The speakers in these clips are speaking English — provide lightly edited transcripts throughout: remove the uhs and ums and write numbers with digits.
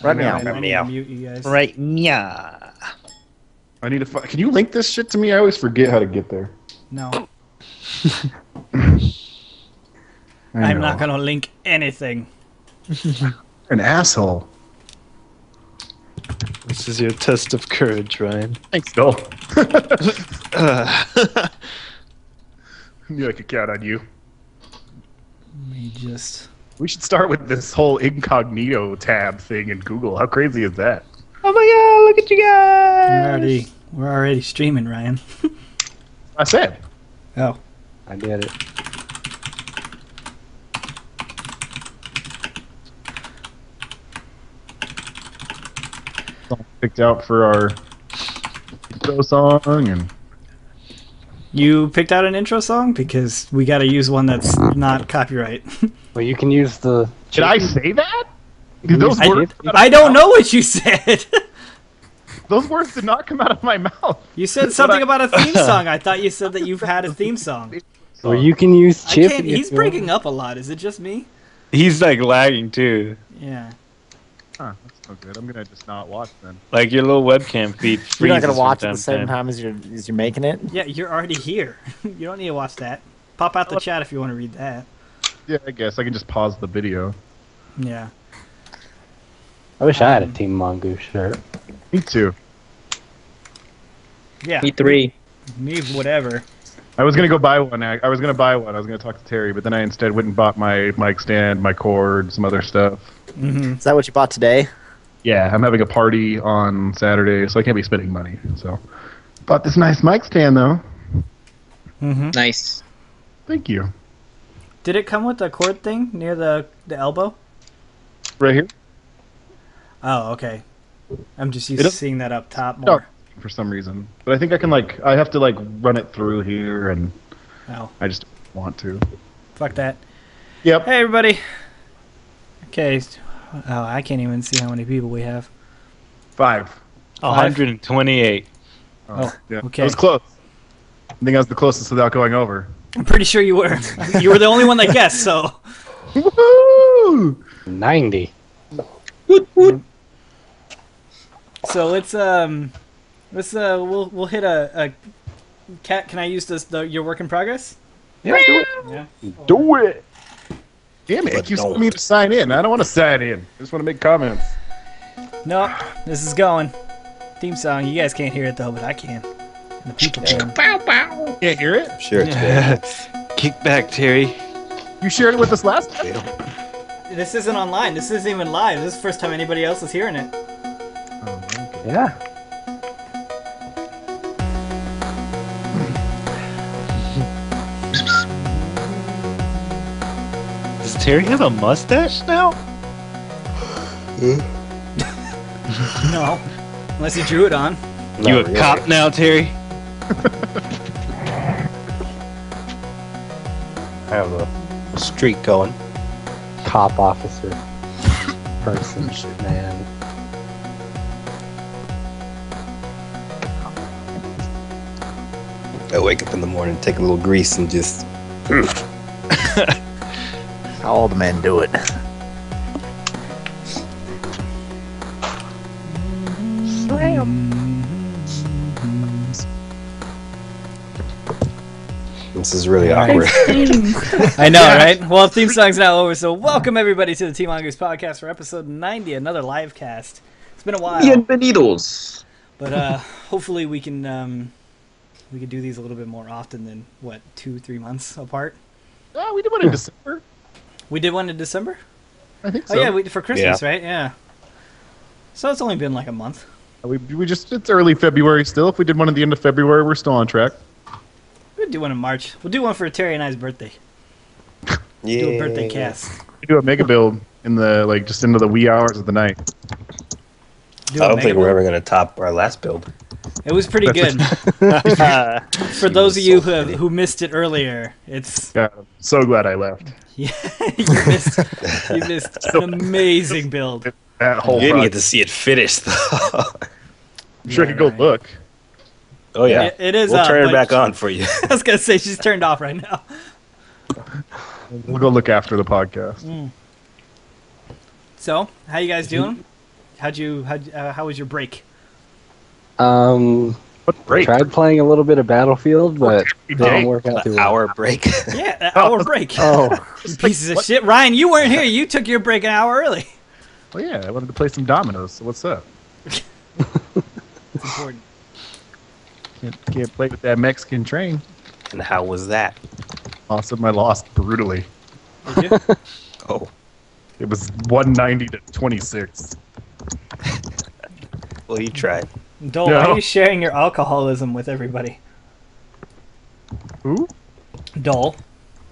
Right meow. I need to mute you guys. Right, meow. I need to. Can you link this shit to me? I always forget how to get there. No. I I'm know. not gonna link anything. An asshole. This is your test of courage, Ryan. Thanks, Bill. Knew I could count on you. Let me just. We should start with this whole incognito tab thing in Google. How crazy is that? Oh my god, look at you guys! We're already streaming, Ryan. I said. Oh. I did it. Picked out for our intro song and You picked out an intro song? Because we gotta use one that's not copyright. Well, you can use the. did I say that? Did those words I don't know what you said. those words did not come out of my mouth. You said something about a theme song. I thought you said that you've had a theme song. Well, you can use I Chip. can't. He's breaking up a lot. Is it just me? He's like lagging too. Yeah. Huh, that's no good. I'm gonna just not watch then. Like your little webcam feed freezes. You're not gonna watch it from the same to time as you're making it. Yeah, you're already here. You don't need to watch that. Pop out the chat if you want to read that. Yeah, I guess I can just pause the video. Yeah. I wish I had a Team Mongoose shirt. Me too. Yeah. Me three. Me, whatever. I was gonna go buy one. I was gonna buy one. I was gonna talk to Terry, but then I instead went and bought my mic stand, my cord, some other stuff. Mm-hmm. Is that what you bought today? Yeah, I'm having a party on Saturday, so I can't be spending money. So, bought this nice mic stand though. Mm-hmm. Nice. Thank you. Did it come with a cord thing near the elbow? Right here. Oh, okay. I'm just used It to is- seeing that up top No, more. for some reason, but I think I can I have to run it through here, and Oh, I just don't want to. fuck that. Yep. Hey, everybody. Okay. Oh, I can't even see how many people we have. 5. 128. Oh, yeah. okay. That was close. I think I was the closest without going over. I'm pretty sure you were. You were the only one that guessed, so. Woohoo! 90. So let's we'll hit a cat. Can I use your work in progress? Yeah, do it. Yeah. Do it! Damn it, it keeps telling me to sign in. I don't want to sign in. I just want to make comments. No, this is going. Theme song. You guys can't hear it though, but I can. And the people can. Can't hear it? Sure, it's good. Kick back, Terry. You shared it with us last time? This isn't online. This isn't even live. This is the first time anybody else is hearing it. Yeah. Does Terry have a mustache now? No, unless he drew it on. You a really. cop now, Terry? I have a streak going. Cop officer. Person. Man. I wake up in the morning, take a little grease, and just. How all the men do it. This is really awkward. I know, right? Well, theme song's now over, so welcome everybody to the Team Mongoose podcast for episode 90, another live cast. It's been a while, Bienvenidos. but hopefully we can do these a little bit more often than 2-3 months apart. Yeah, we did one in December. We did one in December. I think so. Oh yeah, for Christmas, right? Yeah. So it's only been like a month. We just, it's early February still. If we did one at the end of February, we're still on track. We'll do one in March. We'll do one for Terry and I's birthday. Yeah. Do a birthday cast. We do a mega build in the, just into the wee hours of the night. Do I a don't mega think we're build. ever going to top our last build. It was pretty good. For those of you who missed it earlier, it's God, I'm so glad I left. you missed an amazing build. That whole You didn't get project. to see it finished, though. I'm sure I could go right. look. Oh, yeah. It is. We'll turn it but back on for you. I was gonna say she's turned off right now. We'll go look after the podcast. So, how you guys doing? How was your break? What break? Tried playing a little bit of Battlefield, but Every didn't day. work out too An well. hour break. Yeah, an hour break. Oh, You pieces of shit. Ryan, you weren't here. You took your break an hour early. Well, yeah, I wanted to play some dominoes. So what's up? It's important. Can't play with that Mexican train. And how was that? Awesome, I lost brutally. Did you? Oh, It was 190 to 26. well, you tried. Dole, why No. are you sharing your alcoholism with everybody? Who? Dole.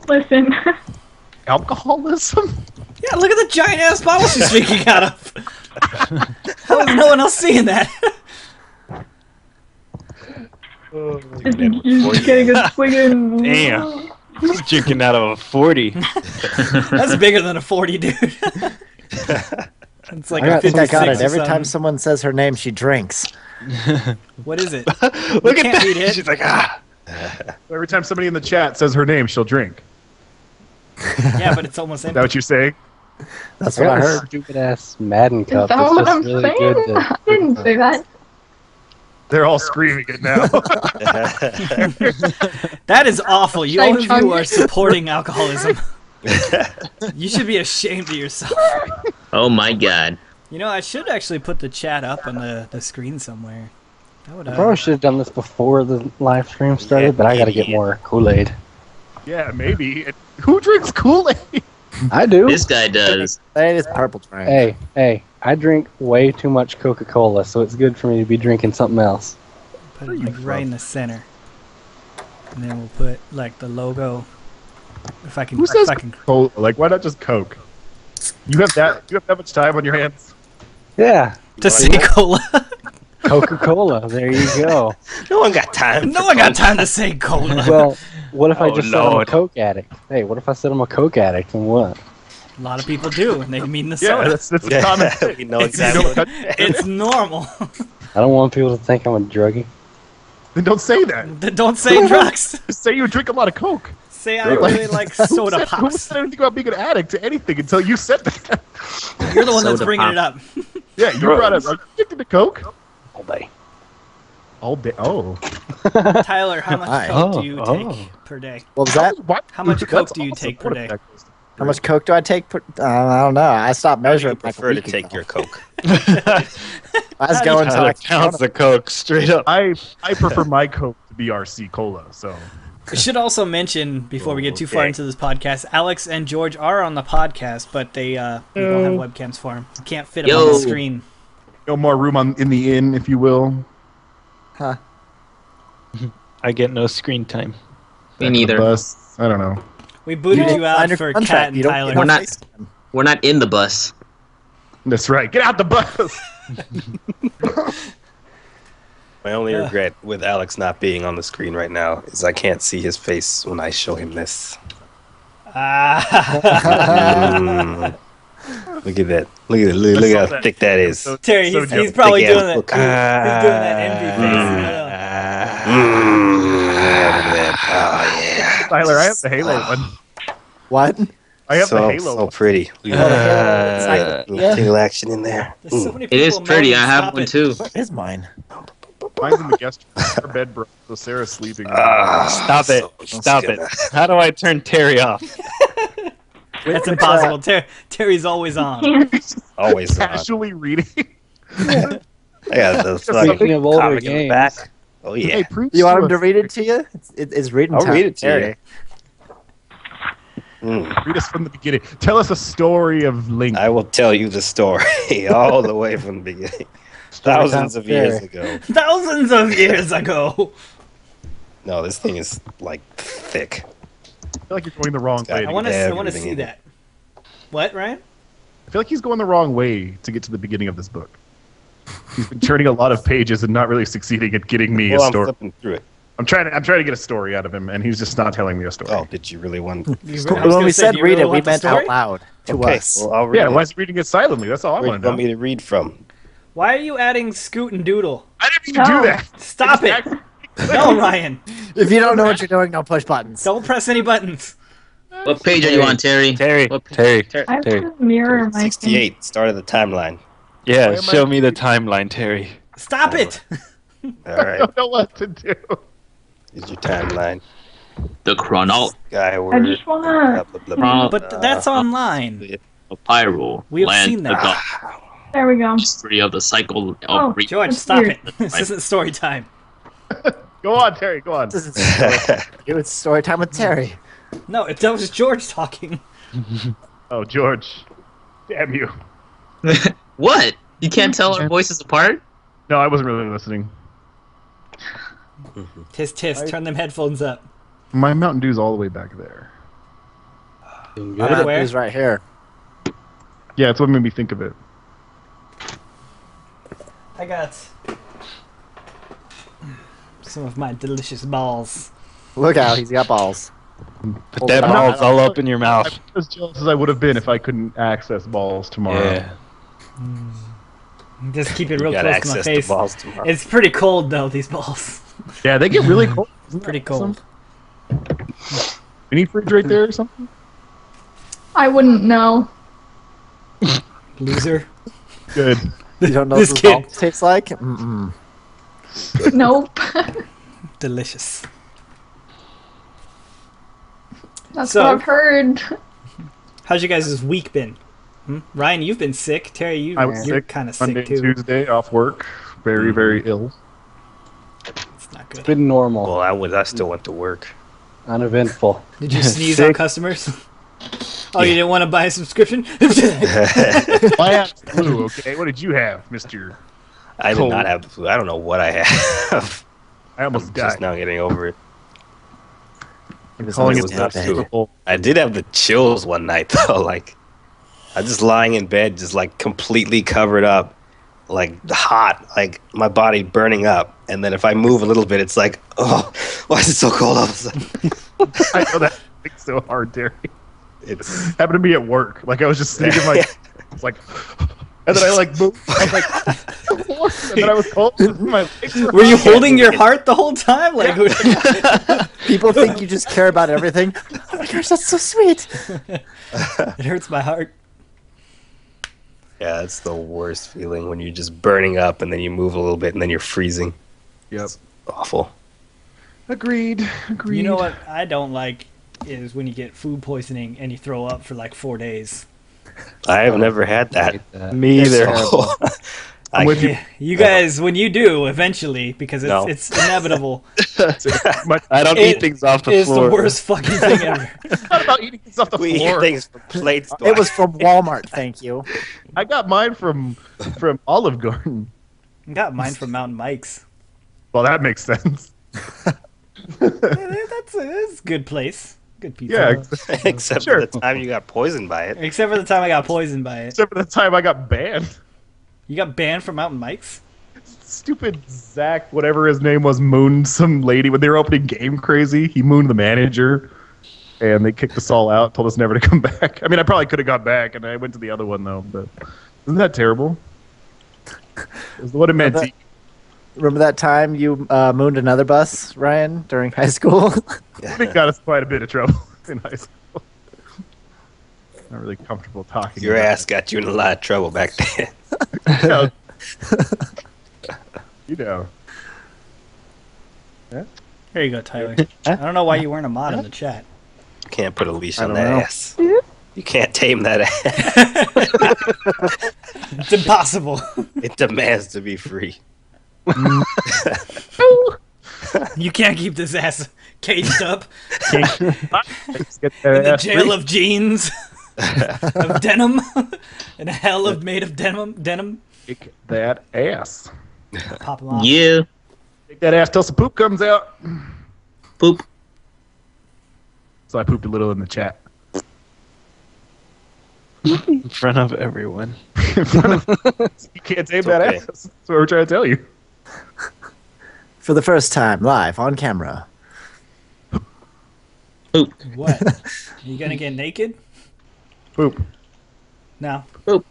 Listen, Alcoholism? Yeah, look at the giant ass bottle she's drinking out of. How is no one else seeing that? just getting a swig in. Damn. He's drinking out of a 40. That's bigger than a 40, dude. It's like I a got 56 I got it. or Every time something. someone says her name, she drinks. What is it? Look at can't that. beat it. She's like, ah. Every time somebody in the chat says her name, she'll drink. Yeah, but it's almost Is that empty. what you're saying? That's I what I got heard. this stupid ass Madden Is cup. that It's what just I'm really saying? good. To, I didn't say that. They're all screaming it now. That is awful. You Should I all of chug you are it? supporting alcoholism. You should be ashamed of yourself. Oh my god. You know, I should actually put the chat up on the screen somewhere. That would, I probably should have done this before the live stream started, but I got to get more Kool-Aid. Yeah, maybe. Who drinks Kool-Aid? I do. This guy does. Hey, this purple train. Hey, I drink way too much Coca-Cola, so it's good for me to be drinking something else. put it like right in the center. And then we'll put like the logo. If I can, Who says if I can. Cola? Like, why not just Coke? You have that much time on your hands? Yeah, To say cola. Coca-Cola. There you go. No one got time. No one got time to say cola. Well, what if I Oh, just said I'm a Lord. Coke addict? Hey, what if I said I'm a Coke addict and what? A lot of people do, and they mean the Yeah, soda. that's a common thing. We know You exactly. don't, It's normal. I don't want people to think I'm a druggie. then don't say that. Don't say drugs. Just say you drink a lot of Coke. Say I really like soda Who pops. said anything about being an addict to anything until you said that? You're the one that's Soda bringing it pop. up. Yeah, you brought up. Are you addicted to Coke? All day. All day. Oh. Tyler, how much Hi. Coke do you Oh, take per day? What was that? Why- How much That's Coke do you awesome. take per What a day? fact. How much Coke do I take? I don't know. I stopped I measuring. prefer like to a week take ago. your Coke. I was going to Tyler like counts the Coke straight up. I prefer my Coke to be RC Cola. So We should also mention before we get too far Okay. into this podcast, Alex and George are on the podcast, but they we don't have webcams for them. You can't fit them on the Yo. screen. no more room in the inn, if you will. Huh. I get no screen time. Me The neither. bus. I don't know. We booted You you didn't sign out your for contract. Cat and You don't Tyler. get We're no not- face time. We're not in the bus. That's right. Get out the bus. My only regret with Alex not being on the screen right now is I can't see his face when I show him this. Ah. Look at that. Look at it. Look how thick that is. Terry, So he's probably big doing ass that. book. He's doing that envy face. Look at that. Oh, yeah. Tyler, I have the Halo one. What? I have so, the Halo so one. pretty. Look at that. Little tingle action in there. There's so many It is people pretty. I moaning, have "Stop one it." too. Where is mine? Mine's in the guest room. Her bed broke, so Sarah's sleeping. Stop it. Stop it. How do I turn Terry off? That's impossible. Terry's always on. Can't. Always on. Casually reading. I got the Speaking fucking of older comic in the games, back. Oh, yeah. Hey, proves You want him us- to read it to you? It's reading I'll time. read it to Terry. you. Read us from the beginning. Tell us a story of Link. I will tell you the story all the way from the beginning. Thousands of years ago. Thousands of years ago. No, this thing is like thick. I feel like you're going the wrong way. I want to Everything see in it. that. What, Ryan? I feel like he's going the wrong way to get to the beginning of this book. He's been turning a lot of pages and not really succeeding at getting me Well, a I'm story. flipping through it. I'm trying to get a story out of him, and he's just not telling me a story. Oh, did you really want? I was When gonna we say, said do you read really it, we want the meant story? out loud to Okay, us. well, I'll read Yeah, it. why is he reading it silently? That's all I Where want do you to want know. me to read from? Why are you adding Scoot and Doodle? I didn't mean to No. do that. Stop it! No, Ryan. If you don't know what you're doing, don't push buttons. Don't press any buttons. What page are you on, Terry? Terry. What- Terry. I have Terry. to mirror my 68, start of the timeline. Yeah, Why am show I- me the timeline, Terry. Stop it! All I right, don't know what to do. here's your timeline. The chronol I Skyward. just wanna. But that's online. Pyro We have lands seen that. the dark There we go. history of the cycle of Oh, George, That's stop weird. it. This isn't story time. Go on, Terry. Go on. This isn't story time. It's story time with Terry. No, that was George talking. Oh, George. Damn you. What? You can't tell our voices apart? No, I wasn't really listening. Tisk tisk, turn them headphones up. My Mountain Dew's all the way back there. Doing All good. right, where? He's right here. Yeah, it's what made me think of it. I got some of my delicious balls. Look out, he's got balls. Put that balls all up in your mouth. I'm as jealous as I would have been if I couldn't access balls tomorrow. Yeah. Just keep it You real got close to my access to face. balls tomorrow. It's pretty cold though, these balls. Yeah, they get really cold. Isn't that Pretty awesome? cold. Any fridge right there or something? I wouldn't know. Loser. Good. You don't know This what kid. balls tastes like? Mm-mm. Nope. Delicious. That's So- what I've heard. How's your guys' week been? Ryan, you've been sick. Terry, I was you're sick kind of Monday sick and too. Tuesday off work. Very, very ill. It's not good. Been normal, Well, I still went to work. uneventful. Did you sneeze on Sick. customers? Oh, you didn't want to buy a subscription? I had flu, okay? What did you have, Mr. I did Cold. not have the flu. I don't know what I have. I almost I'm died. just now getting over it. He was Calling on it his was not deathbed. flu. I did have the chills one night though. Like, I just lying in bed, just like completely covered up, like hot, like my body burning up. And then if I move a little bit, it's like, oh, why is it so cold all of a sudden? I know that thing's so hard, Terry. It's Happened to me at work. Like I was just sitting in my, it's like, and then I like moved. I was like, and then I was cold. And my legs Were you hot. holding your heart the whole time? Like, People think you just care about everything. Oh my gosh, that's so sweet. it hurts my heart. yeah, it's the worst feeling when you're just burning up and then you move a little bit and then you're freezing. Yep. Awful. Agreed. Agreed. You know what I don't like is when you get food poisoning and you throw up for like 4 days. I have never had that. Me either. I with you. Yeah, you guys, when you do eventually, because No. it's inevitable, I don't It eat things off the is floor. the worst fucking thing ever. It's not about eating things off the we eat floor. things from plates. It was from Walmart, thank you. I got mine from Olive Garden. Got mine from Mountain Mike's. Well, that makes sense. That's a good place. Good pizza. Yeah, except Sure. for the time you got poisoned by it. Except for the time I got poisoned by it. except for the time I got banned. You got banned from Mountain Mike's? Stupid Zach, whatever his name was, mooned some lady when they were opening Game Crazy. He mooned the manager, and they kicked us all out. Told us never to come back. I mean, I probably could have got back, and I went to the other one though. But isn't that terrible? It was the one in Manteca. Remember that time you mooned another bus, Ryan, during high school? It got us quite a bit of trouble in high school. Not really comfortable talking. Your about ass got you in a lot of trouble back then. it. You know. Here you go, Tyler. I don't know why you weren't a mod in the chat. Can't put a leash I on don't that know. ass. You can't tame that ass. It's impossible. It demands to be free. You can't keep this ass caged up Let's get in that the ass jail free. of jeans, of denim, in a hell of made of denim. Kick that ass. Pop them off. Yeah. Kick that ass till some poop comes out. Poop. So I pooped a little in the chat. in front of everyone. You can't tame that okay. ass. That's what we're trying to tell you. For the first time, live on camera. What? Are you gonna get naked? Poop. No. Poop.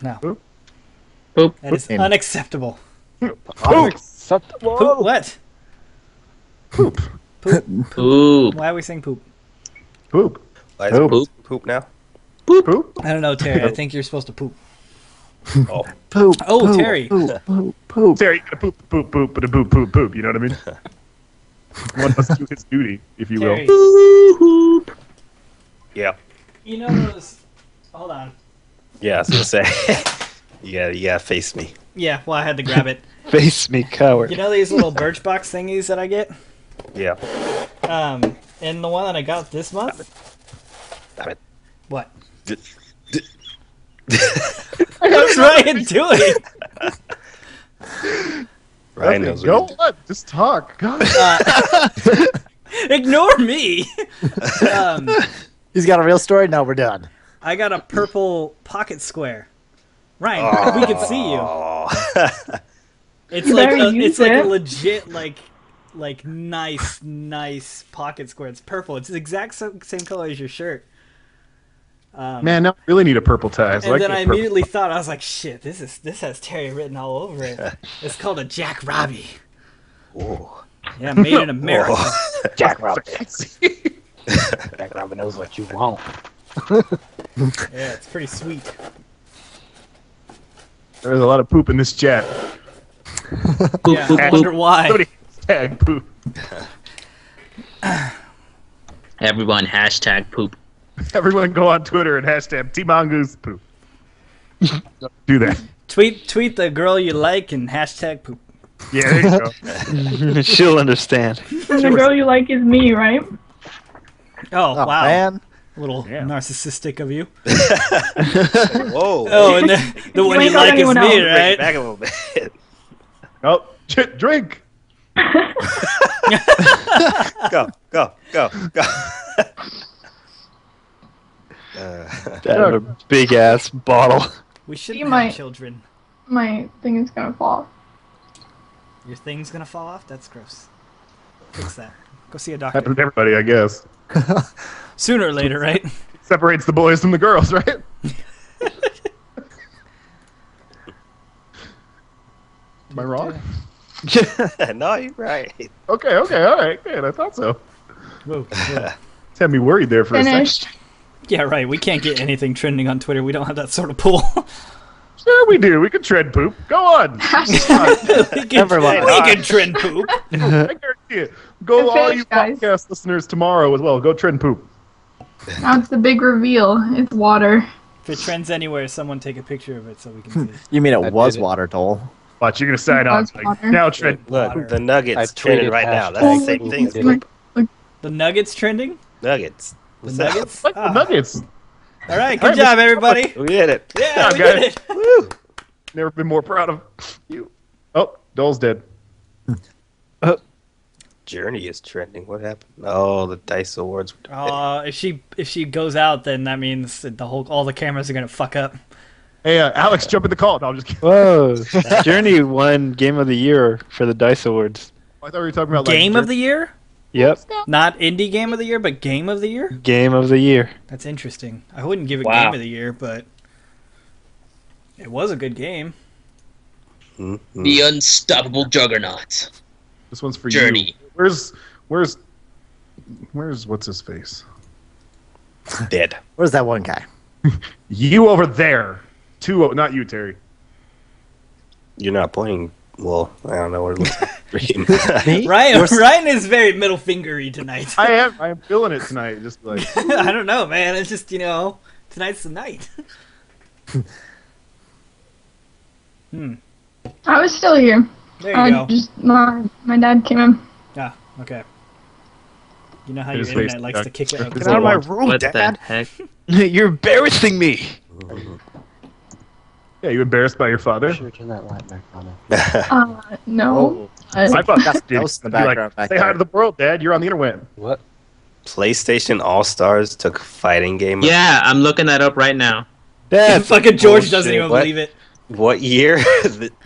No. Poop. Poop. That is Poop. unacceptable. Poop. Unacceptable. Poop what? Poop. Poop. Why are we saying poop? Poop. Why is it Poop. poop now? Poop. I don't know, Terry. I think you're supposed to poop. Oh, Poop. Oh, poop, Terry. Poop. Poop. Poop. Terry, you gotta poop, poop, poop, but a poop, poop, poop. You know what I mean? One must do his duty, if you Terry, will. yeah. you know those... Hold on. Yeah, I was gonna say. You gotta face me. Yeah, well, I had to grab it. Face me, coward. You know these little Birchbox thingies that I get? Yeah. And the one that I got this month? Damn it. What? What's Ryan doing? Ryan knows Go what to do. on, just talk. Go. Ignore me. He's got a real story. Now we're done. I got a purple pocket square. Ryan, we can see you. Oh. It's You like better use it's like a it. legit like nice pocket square. It's purple. It's the exact same color as your shirt. Man, now I really need a purple tie. So And then I get purple. immediately thought, I was like, shit, this has Terry written all over it. It's called a Jack Robbie. Oh. Yeah, made in America. Jack Robin. Jack Robin knows what you want. Yeah, it's pretty sweet. There's a lot of poop in this chat. Yeah, I wonder why. Somebody hashtag poop. Everyone, hashtag poop. Everyone go on Twitter and hashtag Team Mongoose poop. Do that. Tweet the girl you like and hashtag poop. Yeah, there you go. She'll understand. And the girl you like is me, right? Oh, Oh, wow. man. A little Yeah. narcissistic of you. Whoa. Oh, and the one you ain't got like is anyone me, else. Bring it right? back a little bit. Oh, shit, drink. Go. That a big ass bottle. We shouldn't You have might- children. My thing is gonna fall. Your thing's gonna fall off? That's gross. Fix that. Go see a doctor. Happens to everybody, I guess. Sooner or later, right? Separates the boys from the girls, right? Am I wrong? No, you're right. Okay, all right, good. I thought so. Whoa, whoa. It's had me worried there for a Finished. second. Yeah, right. We can't get anything trending on Twitter. We don't have that sort of pull. Sure, we do. We can tread poop. Go on. we can, Everyone. we can trend poop. I guarantee it. Go, all you Finished, guys. podcast listeners tomorrow as well. Go trend poop. Now it's the big reveal. It's water. If it trends anywhere, someone take a picture of it so we can see it. You mean I it was did it. water, Dole? Watch, you're gonna sign on. That's water. Now trend. Water. Look, the Nuggets I trending tweeted right now. That's hashtag the same thing as poop. poop. The Nuggets trending? Nuggets. The What's that? Nuggets? Like the Ah. Nuggets. All right, good job, everybody. We did it. Yeah, job, we guys. did it. Woo. Never been more proud of you. Oh, Dole's dead. Journey is trending. What happened? Oh, the Dice Awards. If she goes out, then that means that all the cameras are gonna fuck up. Hey, Alex, jump in the call. No, I'm just kidding. Whoa. Journey won Game of the Year for the Dice Awards. I thought we were talking about Game of the year, Yep. not indie game of the year, but game of the year. Game of the Year. That's interesting. I wouldn't give it Wow. game of the year, but it was a good game. Mm-hmm. The unstoppable juggernaut. This one's for Journey. you. Where's what's his face? Dead. Where's that one guy? You over there. Not you, Terry. You're not pointing. Well, I don't know what it looks like. Me? Ryan is very middle fingery tonight. I am feeling it tonight. Just like I don't know, man. It's just tonight's the night. I was still here. There you go. Just my dad came in. Ah, okay. You know how It your is internet based- likes to kick out. Get out of my room, What the heck? You're embarrassing me. yeah, you embarrassed by your father? Sure, turn that light back on. No. My father That's did. ghost in the He'd be like, background back say hi there. to the world, Dad. You're on the internet. What? PlayStation All Stars took fighting game. Yeah, I'm looking that up right now. That's Fucking George doesn't bullshit. even What? believe it. What year?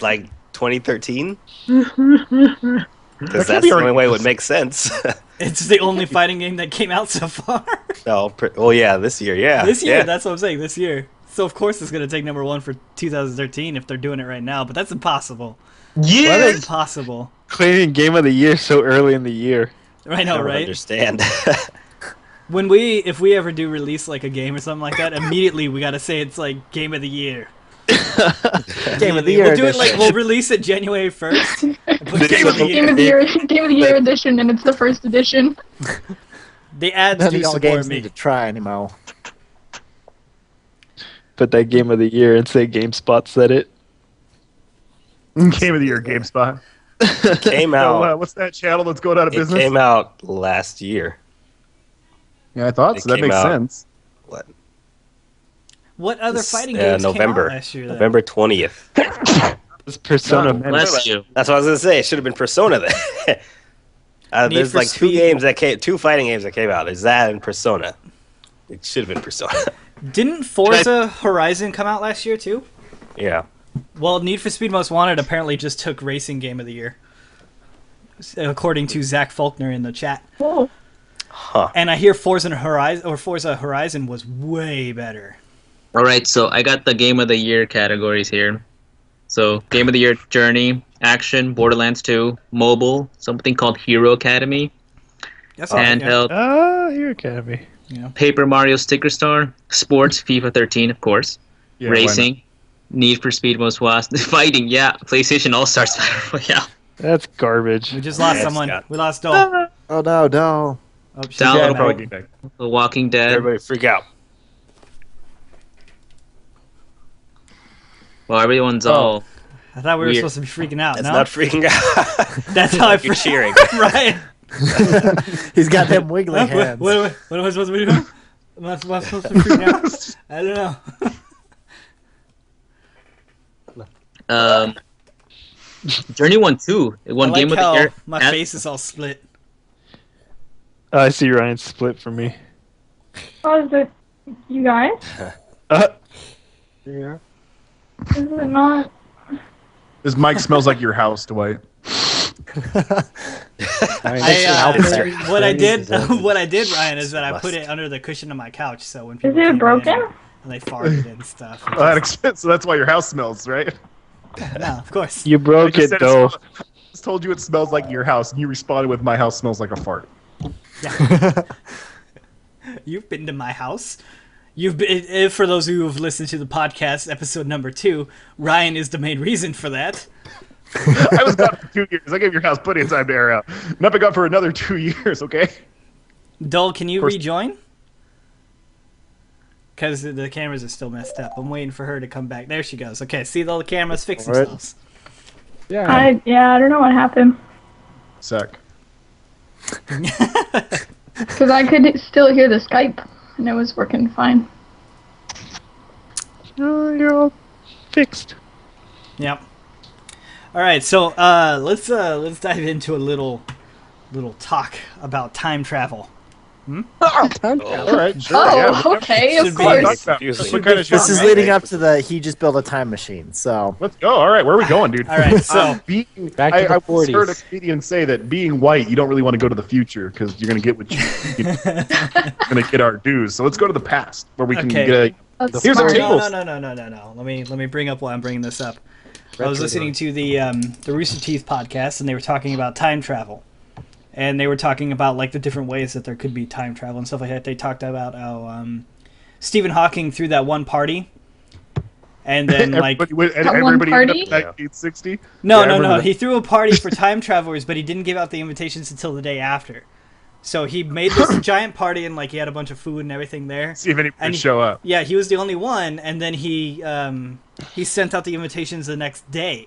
Like 2013? Because can't that's be the only right. way it would make sense. It's the only fighting game that came out so far. No, well, yeah, this year, yeah. This year, yeah. that's what I'm saying. This year. So of course it's gonna take number one for 2013 if they're doing it right now, but that's impossible. Yeah. That's impossible. claiming Game of the Year so early in the year. I I know, don't right? understand. If we ever do release like a game or something like that, immediately we gotta say it's like game of the year. Game of the year. We'll do it like edition. we'll release it January 1st. Game of the Year edition, and it's the first edition. The ads None do of y'all support games me. need to try anymore. Put that game of the year and say GameSpot said it. Game of the Year, GameSpot. Came So, out. what's that channel that's going out of It business? came out last year. Yeah, I thought It so. That came makes out- sense. What? What other fighting games November. came out last year? Then? November 20th. It's Persona. No, man. Bless you. That's what I was gonna say. It should have been Persona then. Need There's for like Speed. two fighting games that came out. There's that and Persona. It should have been Persona. Didn't Forza Horizon come out last year too? Yeah. Well, Need for Speed Most Wanted apparently just took Racing Game of the Year, according to Zach Faulkner in the chat. Whoa. Huh. And I hear Forza Horizon was way better. All right, so I got the Game of the Year categories here. So, Game of the Year: Journey, Action, Borderlands 2, Mobile, something called Hero Academy, That's all right, yeah. Handheld, Ah, Hero Academy. Paper Mario Sticker Star, Sports, FIFA 13, of course, Yeah, why not? Racing, Need for Speed Most Wanted, Fighting, yeah, PlayStation All Stars Battle Royale. That's garbage. We just lost Yeah, someone. Scott. We lost Dole. Oh no. Oh, she's Down- dead I'll now. probably get back. The Walking Dead. Everybody freak out. Well, everyone's all. I thought we were Weird. supposed to be freaking out. It's No, not freaking out. that's how I You're freak. cheering. Right. He's got them wiggly What, hands. what am I supposed to be doing? Am I supposed to be freaking out? I don't know. Journey won 2. It won I Game like of the how Year. my and- face is all split. I see Ryan split from me. Oh, is it you guys? Yeah. Is it not? This mic smells like your house, Dwight. What I did, Ryan, is that I put it under the cushion of my couch, so when people Is it came broken? in and they farted and stuff. Well, that expensive. So that's why your house smells, right? No, of course. You I broke just it, said though. I just told you it smells like your house, and you responded with "My house smells like a fart." You've been to my house. You've been. For those who have listened to the podcast, episode number 2, Ryan is the main reason for that. I was gone for 2 years. I gave your house plenty of time to air out. Not been gone for another 2 years. Okay. Dole, can you course. rejoin? Because the cameras are still messed up. I'm waiting for her to come back. There she goes. Okay, see, all the cameras fix Alright. themselves. Yeah. I don't know what happened. Sec. Because I could still hear the Skype, and it was working fine. Oh, you're all fixed. Yep. All right, so let's dive into a little talk about time travel. All right. Sure. Oh, yeah. okay, of Should be course. Talk about- Confusing. what kind of This shit- is leading up to the he just built a time machine. So Let's go. All right. Where are we going, dude? All right, so being, Back to the I once 40s. heard a comedian say that being white, you don't really want to go to the future because you're going to get what you're going to get our dues. So let's go to the past where we can Okay. get a. That's Here's a smart. table. no. Let me bring up why I'm bringing this up. I was Retro listening to the Rooster Teeth podcast, and they were talking about time travel, and they were talking about like the different ways that there could be time travel and stuff like that. They talked about how Stephen Hawking threw that one party, and then like That one everybody ended party? up in 1960. no, Yeah, I remember that. he threw a party for time travelers, but he didn't give out the invitations until the day after. So he made this giant party, and like he had a bunch of food and everything there. See if anybody And would show up. Yeah, he was the only one, and then he sent out the invitations the next day.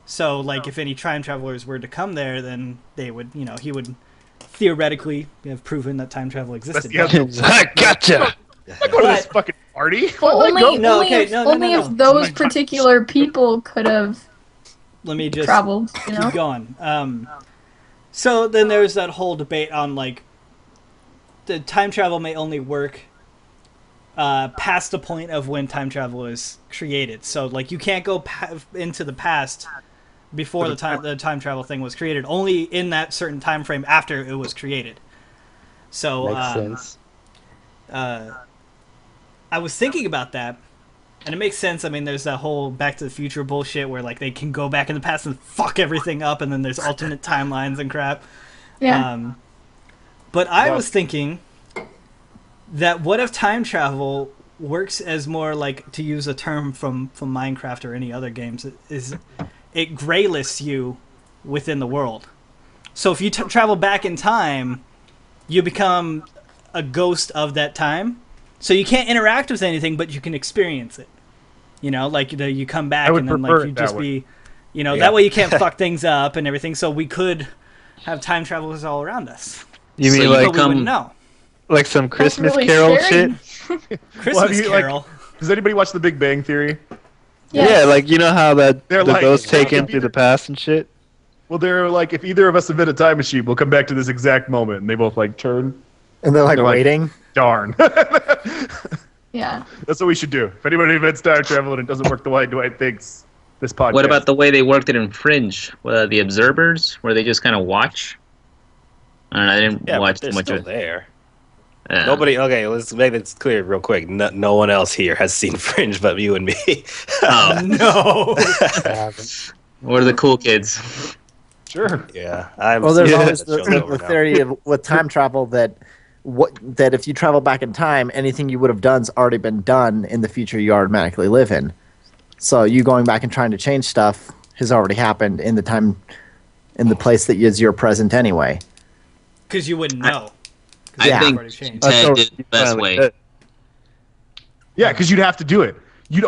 So, like, if any time travelers were to come there, then they would, he would theoretically have proven that time travel existed. That's the I gotcha. I go to this fucking party. Well, Why would I go? only, No, only, okay, if, no, no, only no, if no. those particular people could have Let me just traveled, you know? keep going. So then there's that whole debate on, like, the time travel may only work past the point of when time travel was created. So, like, you can't go into the past before the time travel thing was created. Only in that certain time frame after it was created. So, Makes sense. I was thinking about that, and it makes sense. I mean, there's that whole Back to the Future bullshit where, like, they can go back in the past and fuck everything up, and then there's alternate timelines and crap. Yeah. But I was thinking that what if time travel works as more like, to use a term from Minecraft or any other games, it gray lists you within the world. So if you travel back in time, you become a ghost of that time. So you can't interact with anything, but you can experience it. You know, like you come back and then like you just be, you know, that way you can't fuck things up and everything. So we could have time travelers all around us. You mean So like we wouldn't know. like some Christmas really Carol scary. shit? Christmas Carol. Does anybody watch The Big Bang Theory? Yes. Yeah, like you know how the They're ghosts take like, him through the past and shit. Well, they're like, if either of us invent a time machine, we'll come back to this exact moment, and they both like turn. And they're like They're like- waiting. Darn. Yeah. That's what we should do. If anybody invents time travel and it doesn't work the way Dwight thinks, this podcast. What about the way they worked it in Fringe? The Observers, where they just kind of watch? I don't know. I didn't Yeah, watch but they're too much still of it. there. Yeah. Nobody. Okay, let's make this clear real quick. No one else here has seen Fringe but you and me. Oh, No. we're the cool kids. Sure. Yeah, I'm. Well, there's yeah, always that show's the over now. theory of, with time travel that if you travel back in time, anything you would have done's already been done in the future you automatically live in. So you going back and trying to change stuff has already happened in the place that is your present anyway. Because you wouldn't know. I Yeah. think Already changed. Ted did it the best way. Yeah, because you'd have to do it. You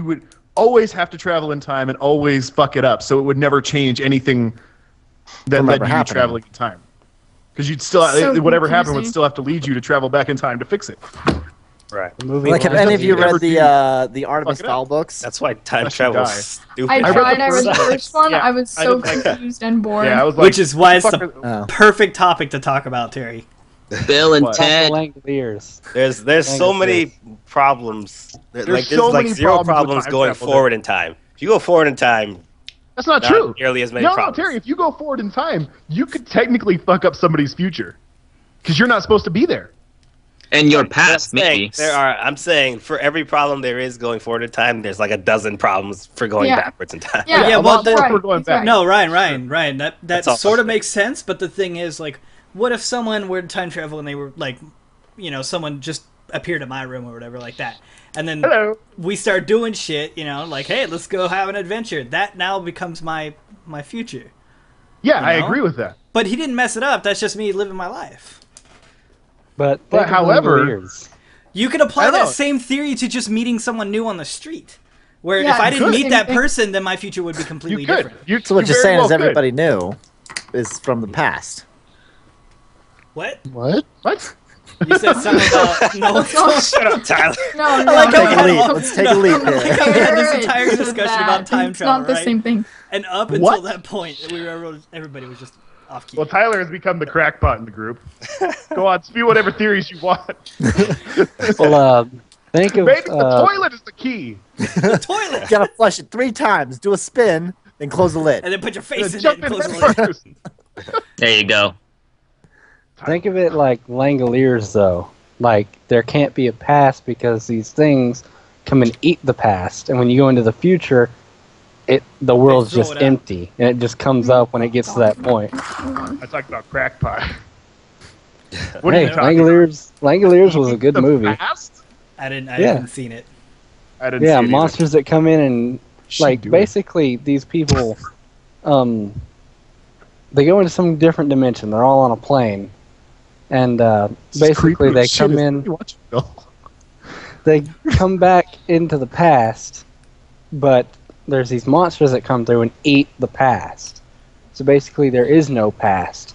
would always have to travel in time and always fuck it up, so it would never change anything that From led ever you to happening. traveling in time. Because you'd still, So whatever happened would confusing. still have to lead you to travel back in time to fix it. Right. The movie Like, have line- any of you Never read do. the Artemis Fuck it up. Fowl books? That's why time Unless you travel die. is stupid. I read tried. the I read the first- first one. Yeah, I was I so didn't like that. confused and bored. Yeah, I was like, Which is why it's the Oh. perfect topic to talk about, Terry. Bill and What? Ted. Langoliers. There's so many problems. There's so like many zero problems with problems time going travel forward in time. If you go forward in time, That's not not true. nearly as many No, problems. Terry, if you go forward in time, you could technically fuck up somebody's future. Because you're not supposed to be there. And your I'm past, saying maybe. I'm saying for every problem there is going forward in time, there's like a dozen problems for going Yeah. backwards in time. Yeah, Yeah, a well, lot more then- for going He's back. right. No, Ryan. That That's all sort I'm of makes sense, but the thing is, like, what if someone were to time travel and they were, like, you know, someone just appeared in my room or whatever like that, and then Hello. we start doing shit, you know, like, hey, let's go have an adventure. That now becomes my future. Yeah, You I know? agree with that. But he didn't mess it up. That's just me living my life. But, But think of however- Langoliers. You could apply I that know. same theory to just meeting someone new on the street. Where Yeah, if I you didn't could. meet that Same thing. person, then my future would be completely You could. different. You, So what you you're very saying well is could. everybody knew is from the past. What? What? What? You said something about no one No, Shut up, Tyler. no, no. like how Take we a had leap. all- Let's take a leap like here. how we had this entire Compared to discussion that, about time it's travel, not the right? same thing. And up What? until that point, everybody was just off key. Well, Tyler has become the crackpot in the group. Go on, spew whatever theories you want. Well, think of Maybe the toilet is the key. The toilet, You gotta flush it 3 times, do a spin, then close the lid. and then put your face in it Jump and in close the head lid. first. There you go. Think of it like Langoliers, though. Like, there can't be a past because these things come and eat the past. And when you go into the future, the world's throw just it out. empty. And it just comes up when it gets to that point. I talked about crackpot. What Hey, are you talking about? Langoliers was a good The movie. past? I Yeah. hadn't seen it. I didn't Yeah, see it monsters that come in and, She like, do it. basically, these people, they go into some different dimension. They're all on a plane. And This is basically, creepy they as shit. come Is in. anybody watching Bill? They come back into the past, but there's these monsters that come through and eat the past. So basically, there is no past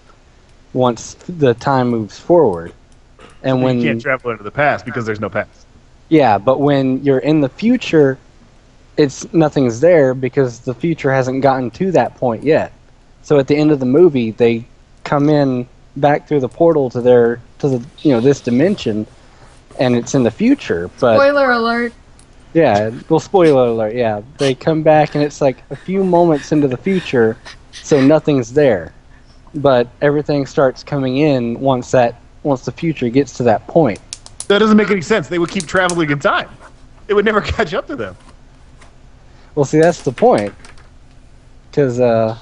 once the time moves forward. And You when can't travel into the past because there's no past. yeah, but when you're in the future, nothing's there because the future hasn't gotten to that point yet. So at the end of the movie, they come in back through the portal to this dimension, and it's in the future. But Spoiler alert. yeah, well, spoiler alert. Yeah, they come back and it's like a few moments into the future, so nothing's there. But everything starts coming in once the future gets to that point. That doesn't make any sense. They would keep traveling in time. It would never catch up to them. Well, see, that's the point, because the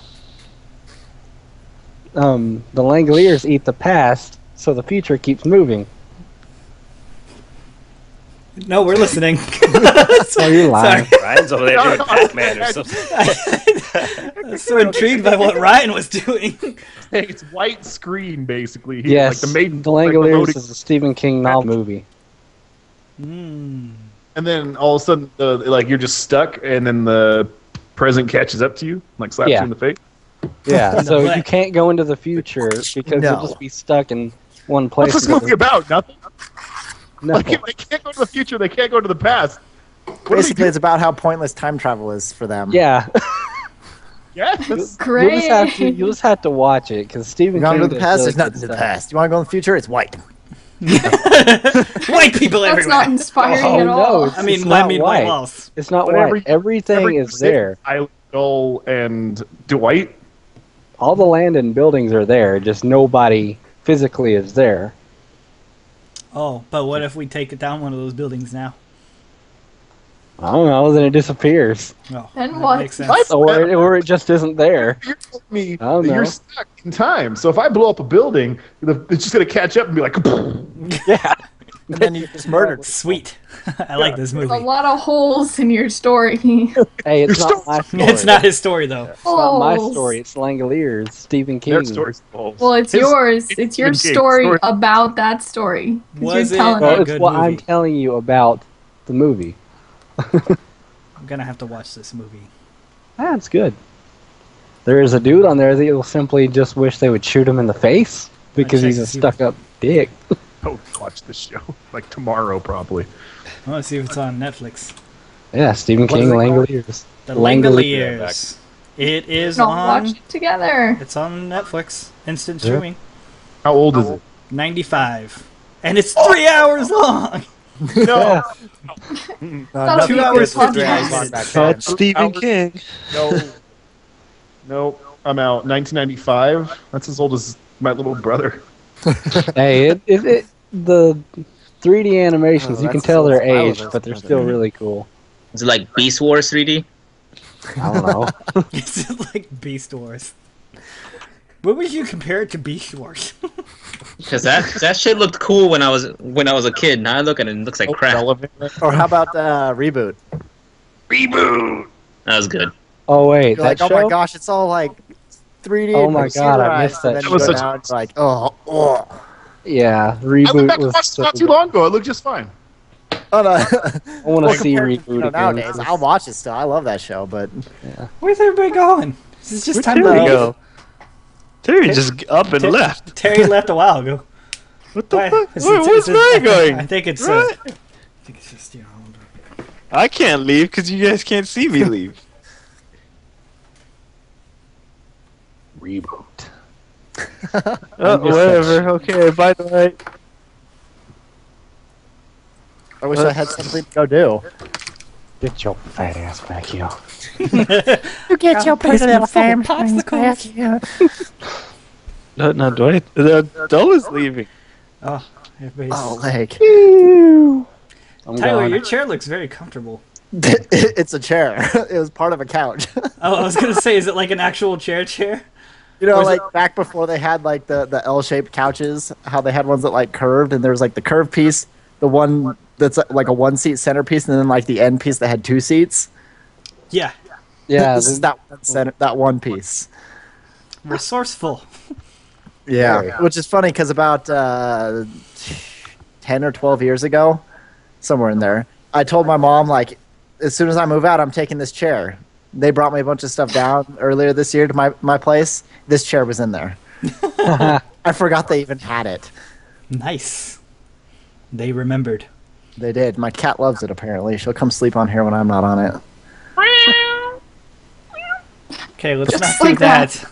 Langoliers eat the past, so the future keeps moving. No, we're listening. Oh, you're lying. Sorry. Ryan's over there doing Pac-Man or something. I was so intrigued by what Ryan was doing. Hey, it's white screen basically. Yes, like the maiden, The like, Langoliers remote- is a Stephen King novel movie. Mm. and then all of a sudden, like you're just stuck, and then the present catches up to you, like slaps Yeah. you in the face. Yeah, so butt. you can't go into the future because No. you'll just be stuck in one place. What's this movie about? Nothing. No. Like, they can't go to the future. They can't go to the past. What do they Basically, do? it's about how pointless time travel is for them. Yeah, Yeah, that's, Great. you'll just have to watch it because Stephen You want King to go to the does past? really There's nothing good to the stuff. past. You want to go in the future? It's white. White people That's everywhere. not inspiring Oh, at no, all. it's- I mean, not white white. walls. It's not Whatever white. Everything every is there. Island Joel and Dwight. All the land and buildings are there. Just nobody physically is there. Oh, but what if we take it down one of those buildings now? I don't know. Then it disappears, Oh, Then that what? makes sense. What? or it just isn't there. You're telling me I don't that know. you're stuck in time. So if I blow up a building, it's just gonna catch up and be like, Yeah. And then you just murdered. Sweet. I like this A movie. lot of holes in your story. Hey, it's You're not still- my story. It's not his story, though. It's not my Holes. story. It's Langoliers, Stephen King. their story's false. Well, it's His- yours. It's your Stephen King story about that story. 'Cause Was you're it- telling Well, Well, it. it's good what I'm movie. telling you about the movie. I'm gonna have to watch this movie. Ah, it's good. There is a dude on there that you'll simply just wish they would shoot him in the face because check he's to a see stuck-up dick. Oh, watch this show like tomorrow probably. I want to see if it's on Netflix. Yeah, Stephen What King, is it called? Langoliers. The Langoliers. Langoliers. It is No, on. watch it together. It's on Netflix. Instant Yeah. streaming. How old is it? 95. And it's 3 hours long. Yeah. That'll 2 be a hours, good 50 podcast. minutes. But Stephen Hours. King. No, no, I'm out. 1995. That's as old as my little brother. Hey, the 3D animations, Oh, you can that's tell so their wild, age, that's but they're another- still really cool. Is it like Beast Wars 3D? I don't know. It's like Beast Wars. What would you compare it to Beast Wars? Because that shit looked cool when I was a kid. Now I look at it and it looks like crap. Relevant. Or how about Reboot? Reboot. That was good. Oh, wait, You're like, that oh my show? gosh, it's all like 3D. Oh and my God, I missed computerized, that and then show. you go That was down, it's like, oh. Yeah, I went Reboot back and was watched it not so too long ago. It looked just fine. Oh, no. I want Well, to see compared to, Reboot again. nowadays, I'll watch it still. I love that show, but Where's everybody going? This is just time There to we leave. go. Terry just up and left. Terry left a while ago. What the Why? fuck? Is Where, it- where's is it- Ryan going? I think it's. Right? I think it's just I can't leave because you guys can't see me leave. Reboot. Oh, whatever. Okay, bye night. I wish I had something to go do. Get your fat ass back here. You get your pretty little family back here. No, Dwight. Dull is leaving. Oh, everybody's. Oh, leg. I'm Tyler, gone. your chair looks very comfortable. It's a chair. It was part of a couch. Oh, I was gonna say, is it like an actual chair? You know, Or is like it- back before they had like the L-shaped couches, how they had ones that like curved, and there was like the curved piece, the one that's like a one-seat centerpiece, and then like the end piece that had two seats. Yeah, Yeah, This is that one piece. resourceful. Yeah, which is funny because about 10 or 12 years ago, somewhere in there, I told my mom, like, as soon as I move out, I'm taking this chair. They brought me a bunch of stuff down earlier this year to my place. This chair was in there. I forgot they even had it. Nice. They remembered. They did. My cat loves it, apparently. She'll come sleep on here when I'm not on it. Okay, let's Just not do like that.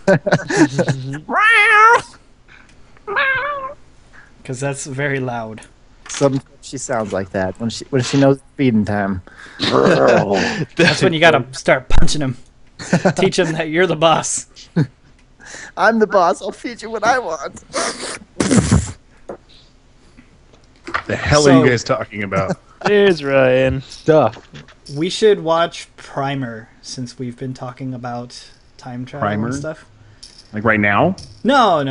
Because that's very loud. Sometimes she sounds like that when she knows it's feeding time. That's when you gotta start punching them. Teach them that you're the boss. I'm the boss. I'll feed you what I want. The hell So- are you guys talking about? There's Ryan. stuff. We should watch Primer since we've been talking about time travel Primer? and stuff. Like right now? No.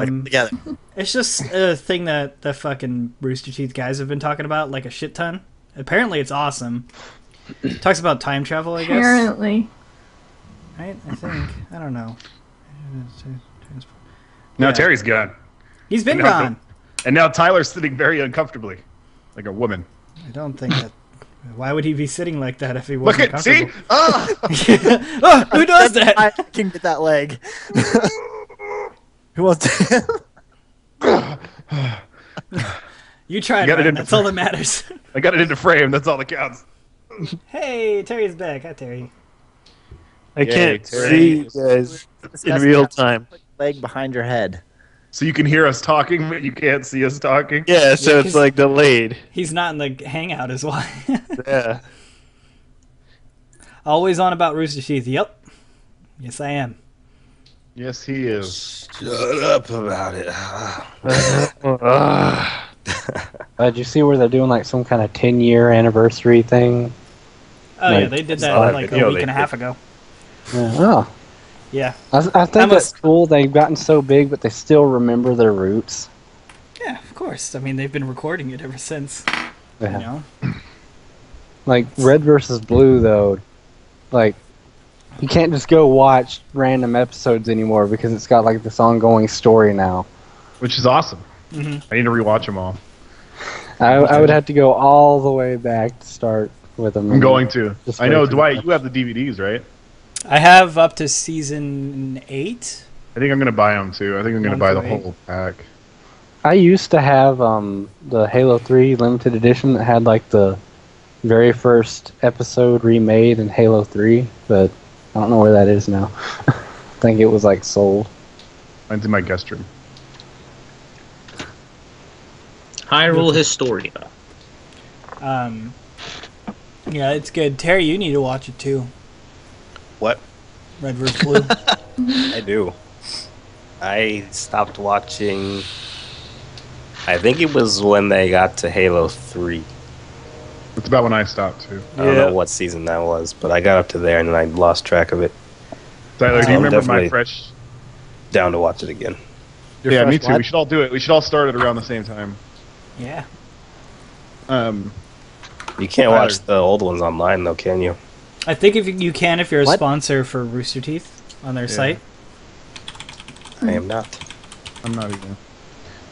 Together. It's just a thing that the fucking Rooster Teeth guys have been talking about like a shit ton. Apparently, it's awesome. Talks about time travel, I guess. Apparently. Right? I think. I don't know. Now Yeah. Terry's gone. He's been And now- gone. And now Tyler's sitting very uncomfortably. Like a woman. I don't think that. Why would he be sitting like that if he Look wasn't at, see? comfortable? Ah! Oh, who does that? I can get that leg. Who wants to? You tried, got it Ryan. in That's the- all that matters. I got it into frame. That's all that counts. Hey, Terry's back. Hi, Terry. I can't Terry. see you guys in real time. Leg behind your head. So you can hear us talking, but you can't see us talking. Yeah, so Yeah, it's like delayed. He's not in the hangout, is why. Yeah. Always on about Rooster Teeth. Yep. Yes, I am. Yes, he is. Shut up about it. Did you see where they're doing like some kind of 10-year anniversary thing? Oh, Like, yeah, they did that saw that like video a week they and a half ago. Yeah. Oh, Yeah. I think That that's was- cool. They've gotten so big, but they still remember their roots. Yeah, of course. I mean, they've been recording it ever since. Yeah. You know? Like Red versus Blue, though, like you can't just go watch random episodes anymore because it's got like this ongoing story now. Which is awesome. Mhm. I need to rewatch them all. I would have to go all the way back to start with them. I'm going to. Just I know, wait for Dwight, the- you have the DVDs, right? I have up to season 8. I think I'm going to buy them, too. I think I'm going to 1 buy the through 8. whole pack. I used to have the Halo 3 limited edition that had like the very first episode remade in Halo 3, but I don't know where that is now. I think it was like sold. Mine's in my guest room. Hyrule Historia. Yeah, it's good. Terry, you need to watch it too. What? Red vs. Blue. I do. I stopped watching. I think it was when they got to Halo 3. That's about when I stopped, too. I don't know Yeah. what season that was, but I got up to there and then I lost track of it. Tyler, do you I'm remember my definitely- fresh... Down to watch it again. Your Yeah, fresh me too. what? We should all do it. We should all start it around the same time. Yeah. You can't Tyler. watch the old ones online though, can you? I think if you can, if you're a What? sponsor for Rooster Teeth on their site, I am not. I'm not even...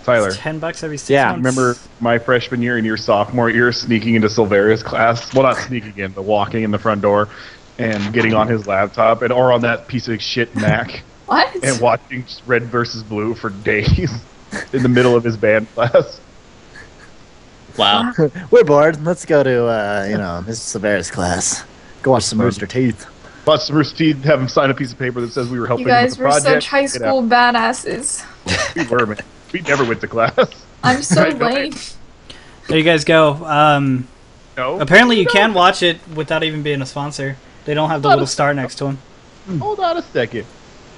Tyler, it's $10 every 6 Yeah, months. remember my freshman year and your sophomore year sneaking into Silvera's class? Well, not sneaking in, but walking in the front door and getting on his laptop or on that piece of shit Mac What? and watching Red versus Blue for days in the middle of his band class. Wow. We're bored. Let's go to Mrs. Severa's class. Go watch some Rooster Teeth. Watch some Rooster Teeth, have him sign a piece of paper that says we were helping You him guys with the were project. such high Get school out. badasses. We were, man. We never went to class. I'm so Right, don't lame. There you guys go. No. Apparently, you can watch it without even being a sponsor. They don't have the little star next to them. Hold on a second.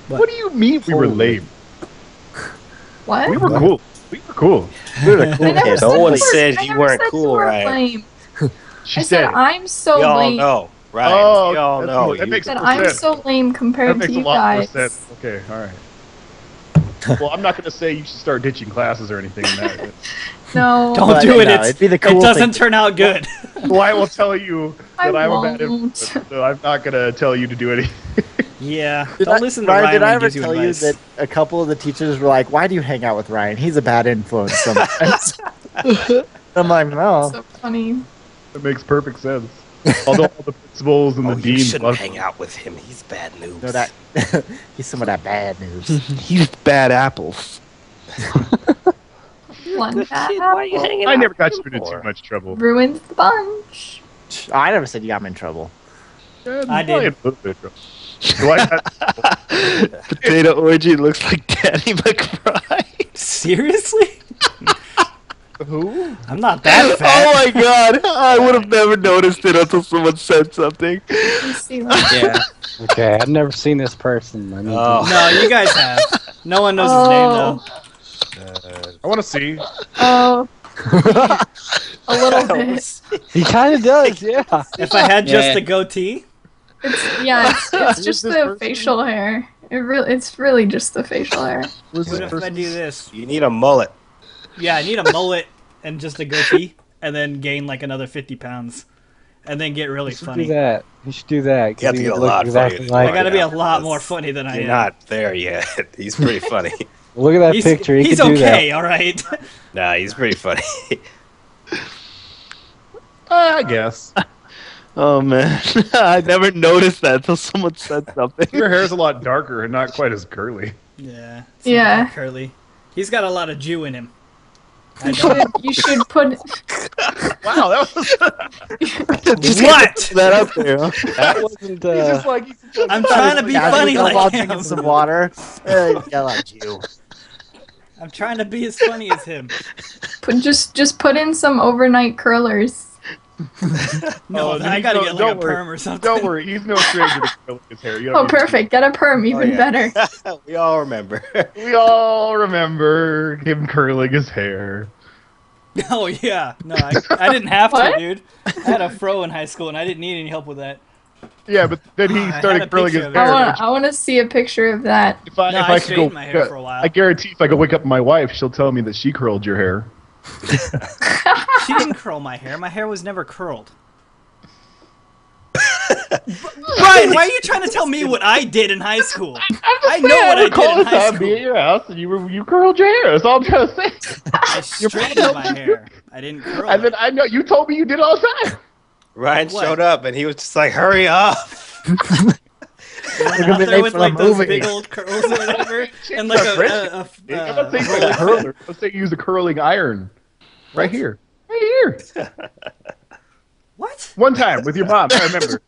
What? What do you mean we were lame? What? We were cool. We were cool. We were the cool I never kids. No said one you were- said I you never weren't said cool, you were Ryan. lame. She I said said it. I'm so We all lame. know, right? Oh, we all that's know. cool. That You- makes I said more I'm sense. so lame That compared makes to a you lot more guys. sense. Okay, all right. Well, I'm not going to say you should start ditching classes or anything. In that. No. Don't But, do you it. know, it'd be the cool It doesn't thing. turn out good. Well, I will tell you I that I'm a bad won't. influence, so I'm not going to tell you to do anything. Yeah. Did Don't I- listen to Ryan, Ryan did when I he ever gives you tell you advice. that a couple of the teachers were like, "Why do you hang out with Ryan? He's a bad influence." Sometimes. I'm like, no. So funny. It makes perfect sense. Although all the principals and Oh, the you deans shouldn't love hang out with him. He's bad news. No, that he's some of that bad news. He's bad apples. One bad Why are you apple hanging I out never with got him you into too for? much trouble. ruins the bunch. I never said you got me in trouble. I Probably did. a little bit of trouble. Do I have- Potato orgy looks like Danny McBride. Seriously? Who? I'm not that fat. Oh my god! I would have never noticed it until someone said something. You see that? Yeah. Okay, I've never seen this person. I need Oh. No, you guys have. No one knows his name though. I want to see. Oh. A little bit. to... He kind of does, yeah. If I had just Yeah. the goatee, It's Oh, it's Who's just this the person? facial hair. It's really just the facial hair. What if I do this? You need a mullet. Yeah, I need a mullet and just a goatee, and then gain like another 50 pounds, and then get really You should funny. do that. You should do that. 'cause You have to he get a looks lot exactly funnier. like I gotta be a Yeah, lot that's- more funny than I You're am. not there yet. He's pretty funny. Look at that picture. He he's could do okay, all right. Nah, he's pretty funny. I guess. Oh man, I never noticed that until someone said something. Your hair's a lot darker and not quite as curly. Yeah. it's Yeah. not curly. He's got a lot of Jew in him. I You don't. should put. Wow, that was. What? that up there. Huh? that. Wasn't. He's just like. I'm trying to be funny While like drinking him. some water. Yell at you. I'm trying to be as funny as him. Just put in some overnight curlers. No, Oh, I gotta get like a don't worry. perm or something. Don't worry, he's no stranger to curling his hair. You don't Oh, need to- perfect. Get a perm, even yeah. better. We all remember. We all remember him curling his hair. Oh yeah, no, I didn't have to, What? dude. I had a fro in high school, and I didn't need any help with that. Yeah, but then he I had a started curling his picture hair. of it. I want to see a picture of that. If I, No, if I I could go, straightened my hair for a while. I guarantee if I go wake up my wife, she'll tell me that she curled your hair. She didn't curl my hair. My hair was never curled. Brian, why are you trying to tell me what I did in high school? I know what I did in high Be at school. your house and you curled your hair. That's all I'm trying to say. I straightened my hair. I didn't curl And then it. I know you told me you did it all the time. Ryan What? showed up and he was just like, "Hurry up!" Went out there with like those big old curls or whatever, and like I'm not saying use a curler. I'm saying use a curling iron. Right here. Right here. what? One time with your mom. I remember.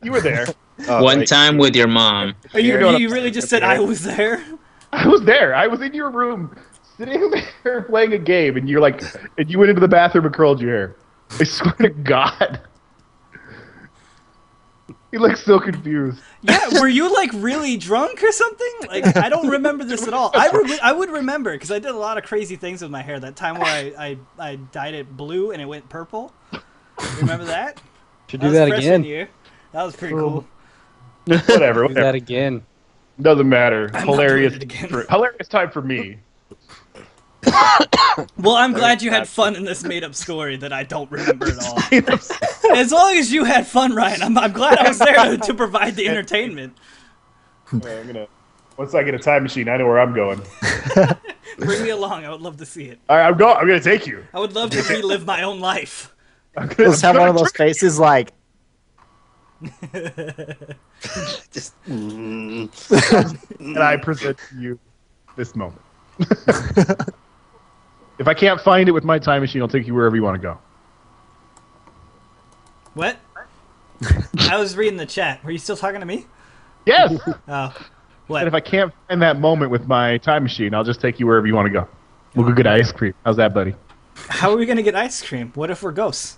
You were there. Oh, One wait. time with your mom. Are you, know what you I'm really saying, just said okay? I was there? I was there. I was in your room, sitting there playing a game, and you're like, and you went into the bathroom and curled your hair. I swear to God. He looks so confused. Yeah, were you like really drunk or something? Like I don't remember this at all. I would remember because I did a lot of crazy things with my hair. That time where I dyed it blue and it went purple. Remember that? Should do was that freshman again. year. That was pretty cool. Whatever. Do that again. Doesn't matter. I'm not Hilarious. doing it again. Hilarious time for me. Well, I'm glad you had fun in this made-up story that I don't remember at all. As long as you had fun, Ryan, I'm glad I was there to provide the entertainment. Once I get a time machine, I know where I'm going. Bring me along. I would love to see it. All right, I'm going. I'm gonna take you. I would love to relive my own life. Just have one of those faces like, Just, And I present to you this moment. If I can't find it with my time machine, I'll take you wherever you want to go. What? I was reading the chat. Were you still talking to me? Yes. Oh. And What? if I can't find that moment with my time machine, I'll just take you wherever you want to go. We'll go get ice cream. How's that, buddy? How are we gonna get ice cream? What if we're ghosts?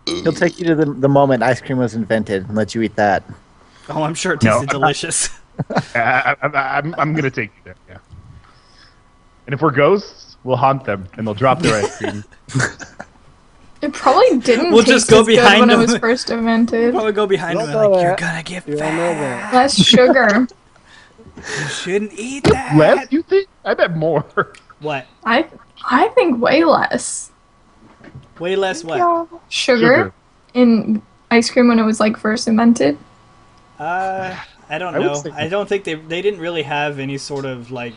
he'll take you to the moment ice cream was invented and let you eat that. Oh, I'm sure it No, tasted I'm not- delicious. I'm gonna take you there. Yeah. And if we're ghosts, we'll haunt them, and they'll drop their ice cream. It probably didn't We'll taste just go as good behind when it them. was first invented. Probably go behind You him don't and know like, you're that. gonna get You don't know that. Less sugar. You shouldn't eat that. Less, you think? I bet more. What? I think way less Way less what? sugar in ice cream when it was like first invented. I don't I would know. say- I don't think they didn't really have any sort of like,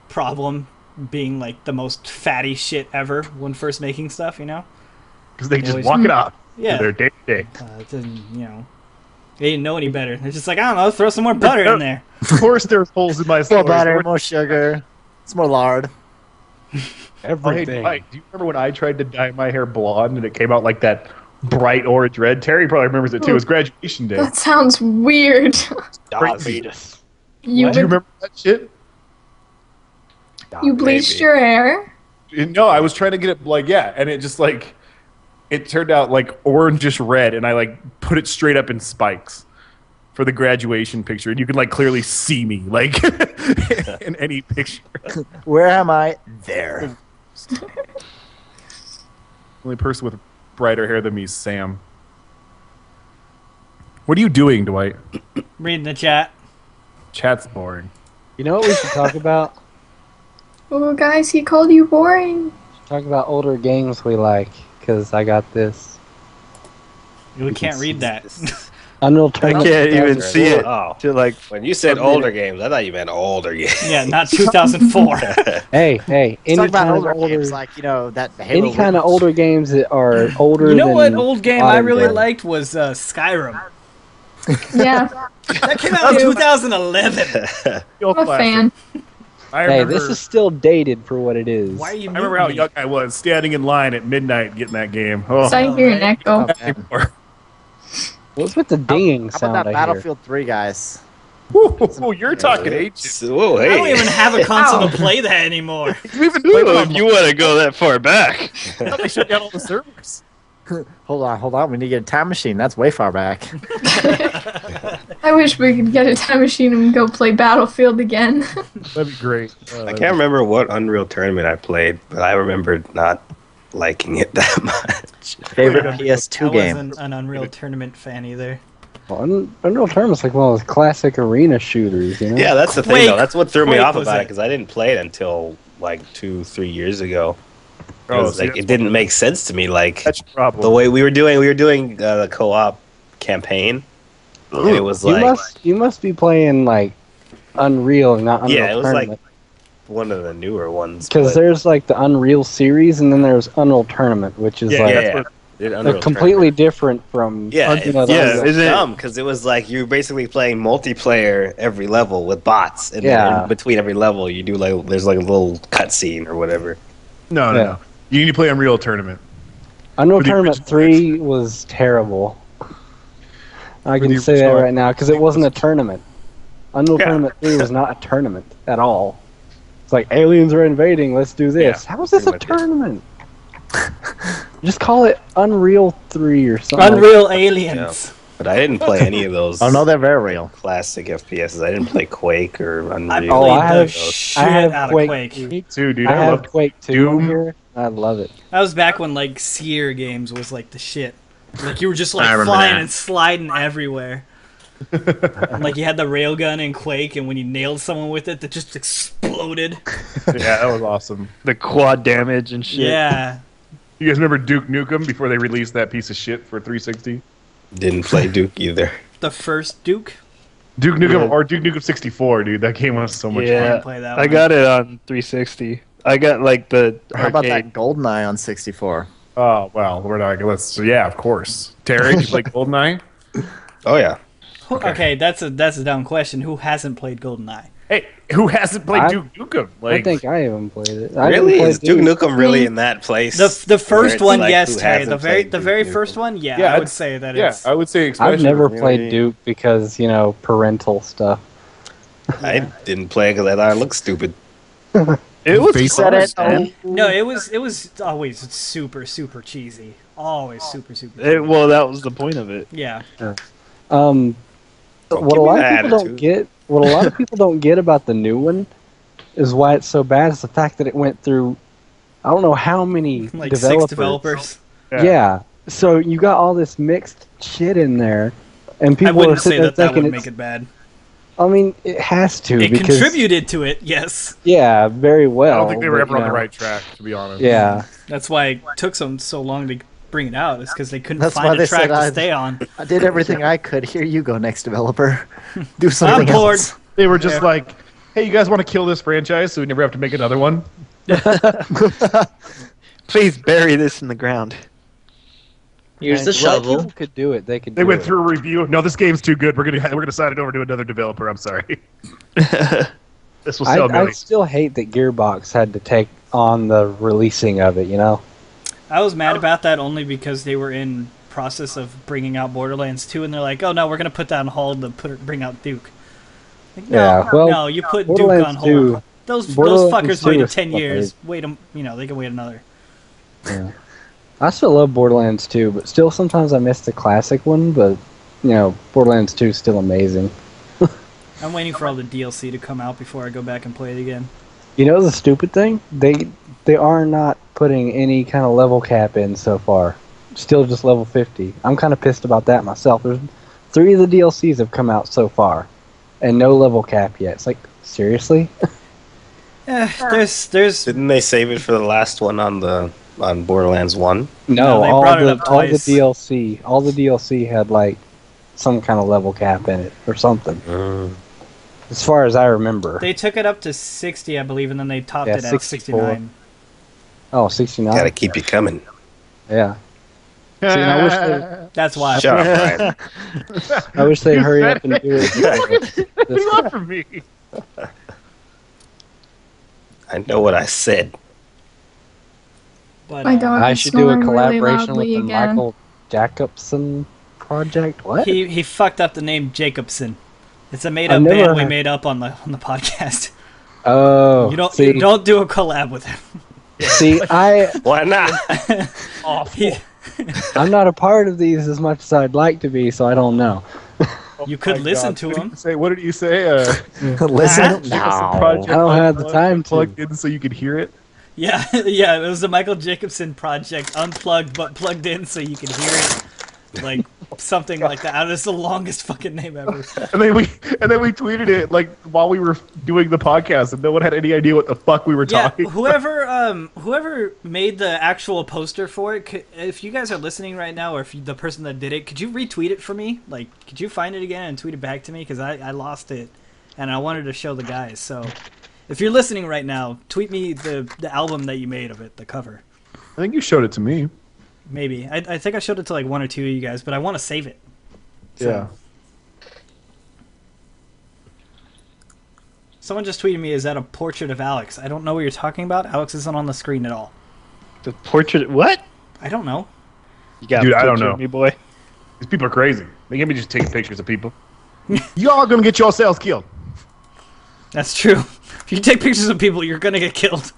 problem being like the most fatty shit ever when first making stuff. Because they just Always- walk it off. Yeah. To their day to day. It didn't. They didn't know any better. They're just like, I don't know, throw some more butter in there. Of course, there's holes in my More story. butter, more sugar. It's more lard. Oh, hey, Everything. Mike, do you remember when I tried to dye my hair blonde and it came out like that bright orange red? Terry probably remembers it too. It was graduation day. That sounds weird. Diabetes. You Do you would, remember that shit? you bleached Maybe. your hair. No, I was trying to get it and it just it turned out like orangish red, and I put it straight up in spikes for the graduation picture, and you could clearly see me in any picture. Where am I? There. Only person with brighter hair than me is Sam. What are you doing, Dwight? Reading the chat. Chat's boring. You know what we should talk about? Oh, guys, he called you boring. Talk about older games we like, because I got this. We can't read that. Unreal I Tournament. can't even see it. Oh. To like, When you said older games, I thought you meant older games. Yeah, not 2004. Hey, Let's any talk about kind of older games older, like, that Halo any kind of Reach. older games that are older. You know than what old game I modern really games. liked was Skyrim. Yeah, That came out in 2011. I'm a fan. I Hey, remember, this is still dated for what it is. Why are you I remember how muting young I was, standing in line at midnight getting that game. Oh, So I hear an echo. What's with the dinging How sound about that I hear? Battlefield 3, guys? Ooh, you're talking ancient. Whoa, I don't hey. even have a console to play that anymore. You even played ooh, it if you want to go that far back. on they shut down all the servers. Hold on. We need to get a time machine. That's way far back. I wish we could get a time machine and go play Battlefield again. That'd be great. I can't remember what Unreal Tournament I played, but I remember not liking it that much. Favorite Yeah. PS2 I game? wasn't an Unreal Tournament fan either. Well, Unreal Tournament's like one of those classic arena shooters, you know? Yeah, that's the thing, Quake. though. That's what threw me Quake off was about it, it. because I didn't play it until like 2-3 years ago. Oh, Like, see, it didn't make sense to me. Like That's your problem. the way we were doing the co-op campaign. And it was like you must be playing like Unreal, and not Unreal Yeah, it was like Tournament. one of the newer ones. Because but- there's like the Unreal series, and then there's Unreal Tournament, which is Yeah, like that's yeah, what- Dude, they're Unreal completely Tournament. different from Yeah, you know, the yeah, Unreal- is it- dumb because it was like you were basically playing multiplayer every level with bots, and Yeah. then in between every level you do like there's like a little cutscene or whatever. No. Yeah. You need to play Unreal Tournament. Unreal With the Tournament original 3 was terrible. I With can the say that original- right now because it wasn't a tournament. Unreal Yeah. Tournament 3 was not a tournament at all. It's like aliens are invading. Let's do this. Yeah, How is this a pretty much it. tournament? Just call it Unreal 3 or something. Unreal Aliens. But I didn't play any of those Oh no, they're very real. classic FPSs. I didn't play Quake or I Unreal. Oh, played I the have- shit I have out of Quake. Quake. Me too, dude. I I have love Quake 2 Doom. here. I love it. That was back when like Seer games was like the shit. Like you were just like I remember flying that. and sliding everywhere. And, like you had the railgun in Quake, and when you nailed someone with it, that just exploded. Yeah, that was awesome. the quad damage and shit. Yeah. You guys remember Duke Nukem before they released that piece of shit for 360? Didn't play Duke either. The first Duke. Duke Nukem Yeah. or Duke Nukem 64, dude. That game was so much I Yeah. didn't play that I one. got it on 360. I got like the How about arcade. that GoldenEye on 64? Oh, well, we're not. Let's. Yeah, of course. Terry, you play GoldenEye? Oh yeah. Okay, that's a dumb question. Who hasn't played GoldenEye? Hey, who hasn't played I- Duke Nukem? I think I even played it. I didn't Really? play Is Duke Nukem really in that place? The where first it's one, like, yes, who Terry. hasn't The very played the Duke very Nukem? first one, yeah, Yeah, I would say that Yeah, it's. I would say I've especially. never really- played Duke because, you know, parental stuff. I didn't play because I thought it looked stupid. It was Face Said it. fun, man. No, it was always super cheesy. Always super. Well, that was the point of it. Yeah. What Don't a give me lot that of people don't attitude. get, what a lot of people don't get about the new one, is why it's so bad. Is the fact that it went through, I don't know how many Like developers. 6 developers. Yeah. So you got all this mixed shit in there, and I people are wouldn't say sitting there that thinking would it's. make it bad. I mean, it has to It because contributed to it, yes. yeah, very well. I don't think they were but, ever on you the know, right track, to be honest. Yeah. That's why it took them so long to bring it out. Is because they couldn't That's why find they a track said to I- stay on. I did everything I could. Here you go, next developer. Do something bored. else. They were just like, hey, you guys want to kill this franchise so we never have to make another one? Please bury this in the ground. Here's the And a lot of shovel. people could do it. They could. They do went it. through a review. No, this game's too good. We're gonna sign it over to another developer. I'm sorry. This will sell I millions. still hate that Gearbox had to take on the releasing of it. You know. I was mad about that only because they were in process of bringing out Borderlands 2, and they're like, "Oh no, we're gonna put that on hold to bring out Duke." Like, no, Yeah, well, no, you put Duke Borderlands on 2 hold. Those Borderlands fuckers 2 waited is 10 still years. Wait, they can wait another. Yeah. I still love Borderlands 2, but still sometimes I miss the classic one. But you know, Borderlands 2 is still amazing. I'm waiting for all the DLC to come out before I go back and play it again. You know the stupid thing? They are not putting any kind of level cap in so far. Still just level 50. I'm kind of pissed about that myself. 3 of the DLCs have come out so far, and no level cap yet. It's like, seriously? There's Didn't they save it for the last one on Borderlands 1? No, No, they all brought it the up twice. DLC had like some kind of level cap in it or something. As far as I remember. They took it up to 60, I believe, and then they topped Yeah, it at 64. 69. Oh, 69. Gotta keep you coming. Yeah. See, and I wish they, That's why. Shut up, Brian. I wish they'd You hurry said up and do it. What do you want from me? I know what I said. But, My dog I is should do a snoring really collaboration with loudly the again. Michael Jacobson project. What? he fucked up the name Jacobson. It's a made I've up never band we heard- made up on the podcast. Oh, You don't see, do a collab with him. see, Why not? He- I'm not a part of these as much as I'd like to be, so I don't know. you could My listen God. to What did him. you say? What did you say? Listen. Jacobson Project I don't have the Unplugged, time to. plugged in so you could hear it. Yeah, yeah, it was the Michael Jacobson project, unplugged but plugged in so you could hear it. Like something like that. That's the longest fucking name ever. And then we tweeted it like while we were doing the podcast, and no one had any idea what the fuck we were Yeah, talking. whoever made the actual poster for it, if you guys are listening right now, or if the person that did it, could you retweet it for me? Like, could you find it again and tweet it back to me? Because I lost it, and I wanted to show the guys. So, if you're listening right now, tweet me the album that you made of it, the cover. I think you showed it to me. Maybe. I think I showed it to like one or two of you guys, but I want to save it. So- Yeah. Someone just tweeted me, is that a portrait of Alex? I don't know what you're talking about. Alex isn't on the screen at all. The portrait. What? I don't know. You got Dude, a I don't picture know. of me, boy. These people are crazy. They can't be just taking pictures of people. Y'all gonna get yourselves killed. That's true. If you take pictures of people, you're gonna get killed.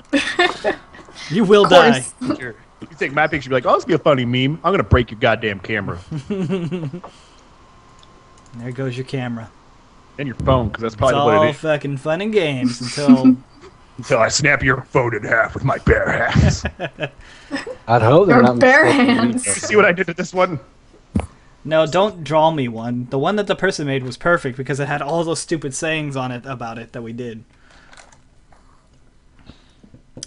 You will Of die. course. If you take my picture, be like, "Oh, this be a funny meme." I'm gonna break your goddamn camera There goes your camera. and your phone, because that's It's probably what all it is. fucking fun and games until Until I snap your phone in half with my bare hands. I'd hope they're Your not bare mistaken hands. either. See what I did to this one? no, don't draw me one. The one that the person made was perfect because it had all those stupid sayings on it about it that we did.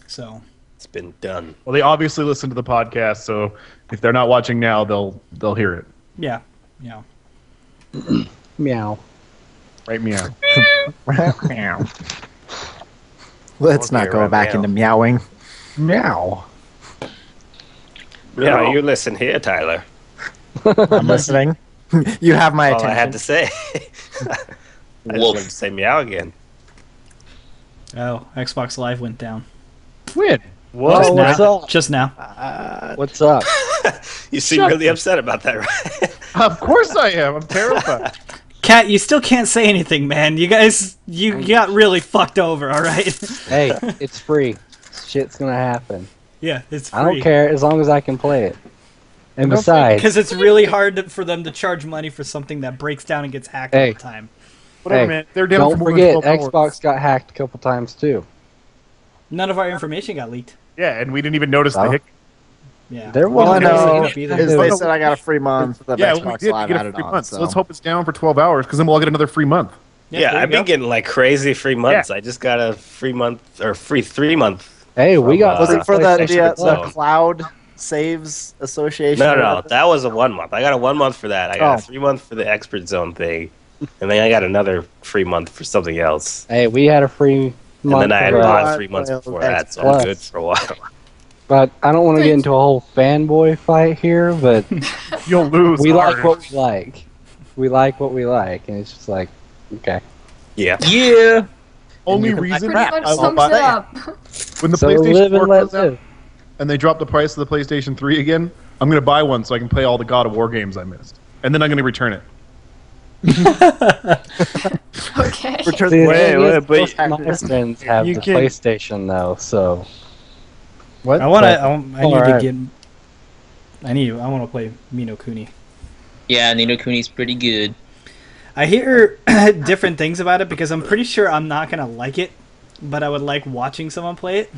So It's been done. Well, they obviously listen to the podcast, so if they're not watching now, they'll hear it. yeah, yeah. Meow. Right, meow. Let's not Okay, go right, back meow. into meowing. Meow. Yeah, you listen here, Tyler. I'm listening. You have my All attention. I had to say. I just wanted to say meow again. Oh, Xbox Live went down. When? What? Oh, what's now. up? Just now. What's up? You seem really upset about that, right? Of course I am. I'm terrified. Kat, you still can't say anything, man. You guys, you got really fucked over, alright? Hey, it's free. Shit's gonna happen. Yeah, it's free. I don't care as long as I can play it. And besides, Because it's really hard for them to charge money for something that breaks down and gets hacked all Hey. the time. Whatever, Hey, man. They're down don't for more than forget 12 hours. Xbox got hacked a couple times too. None of our information got leaked. Yeah, and we didn't even notice Oh. the hic. Yeah. There All I was know Either. is they said I got a free month of Yeah, we Xbox did. We Live get a added free on. month. So. So let's hope it's down for 12 hours, because then we'll all get another free month. Yeah, there I've you been go. getting like crazy free months. I just got a free month or free 3-month. Hey, we got. Was it for the PlayStation Zone. the Cloud Saves Association? No, or no, whatever? that was a 1 month. I got a 1 month for that. I got Oh. a 3 month for the Expert Zone thing, and then I got another free month for something else. Hey, we had a free And month. then I had of, bought 3 months before that, so I'm Plus. good for a while. But I don't want to get into a whole fanboy fight here. But You'll lose. we like hard. what we like. We like what we like, and it's just like, okay. Yeah. Yeah. Only you can reason Pretty much I will sums buy it up. when the So PlayStation live 4 and let comes out live. and they drop the price of the PlayStation 3 again, I'm going to buy one so I can play all the God of War games I missed. And then I'm going to return it. Okay. Return See, the Wait, thing is, wait, most but of my friends have you the can- PlayStation though, so. What? I want to. But- I need to alright. get. I want to play Mino Kuni. Yeah, Nino Kuni's pretty good. I hear different things about it because I'm pretty sure I'm not gonna like it, but I would like watching someone play it.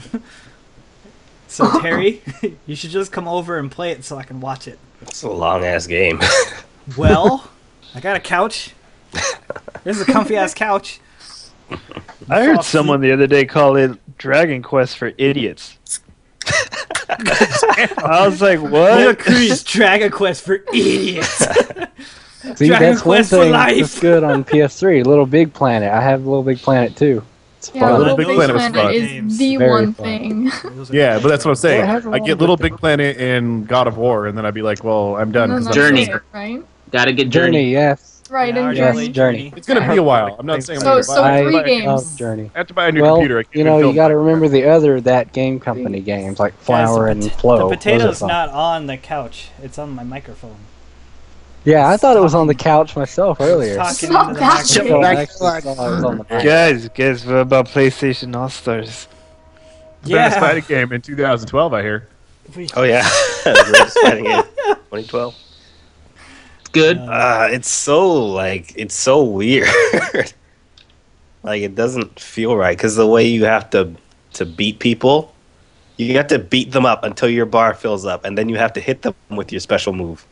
So Terry, you should just come over and play it so I can watch it. It's a long ass game. Well, I got a couch. This is a comfy ass couch. I heard someone the other day call it Dragon Quest for idiots. I was like, what? Look, Chris, Dragon Quest for idiots. See, Dragon that's one Quest for thing life. that's good on PS3. Little Big Planet. I have Little Big Planet too. It's Yeah, fun. Little Big Big Planet was Planet fun. is the Very one fun. thing. Yeah, but that's what I'm saying. Well, it has a I lot get of Little good Big Planet and God of War, and then I'd be like, well, I'm done. No, 'cause no, I'm Journey. that's it, right? Gotta get Journey, Journey. yes. Right, Yeah, and already Yes, Journey. played Journey. It's gonna be a while. I'm not saying I'm So, gonna so buy it. three I games. love Journey. I have to buy a new Well, computer. I can't you know, even you got to film remember the other That Game Company games like Flower and Flow. The Those are potato's fun. not on the couch. It's on my microphone. Yeah, I thought it was on the couch myself earlier. Talking Stop into the that microphone. shit. So I Back actually to thought it was on the mic. Guys, what about PlayStation All Stars? Best Yeah. fighting game in 2012, I hear. Oh yeah, the greatest fighting game, 2012. Good. It's so weird. Like it doesn't feel right because the way you have to beat people, you have to beat them up until your bar fills up, and then you have to hit them with your special move.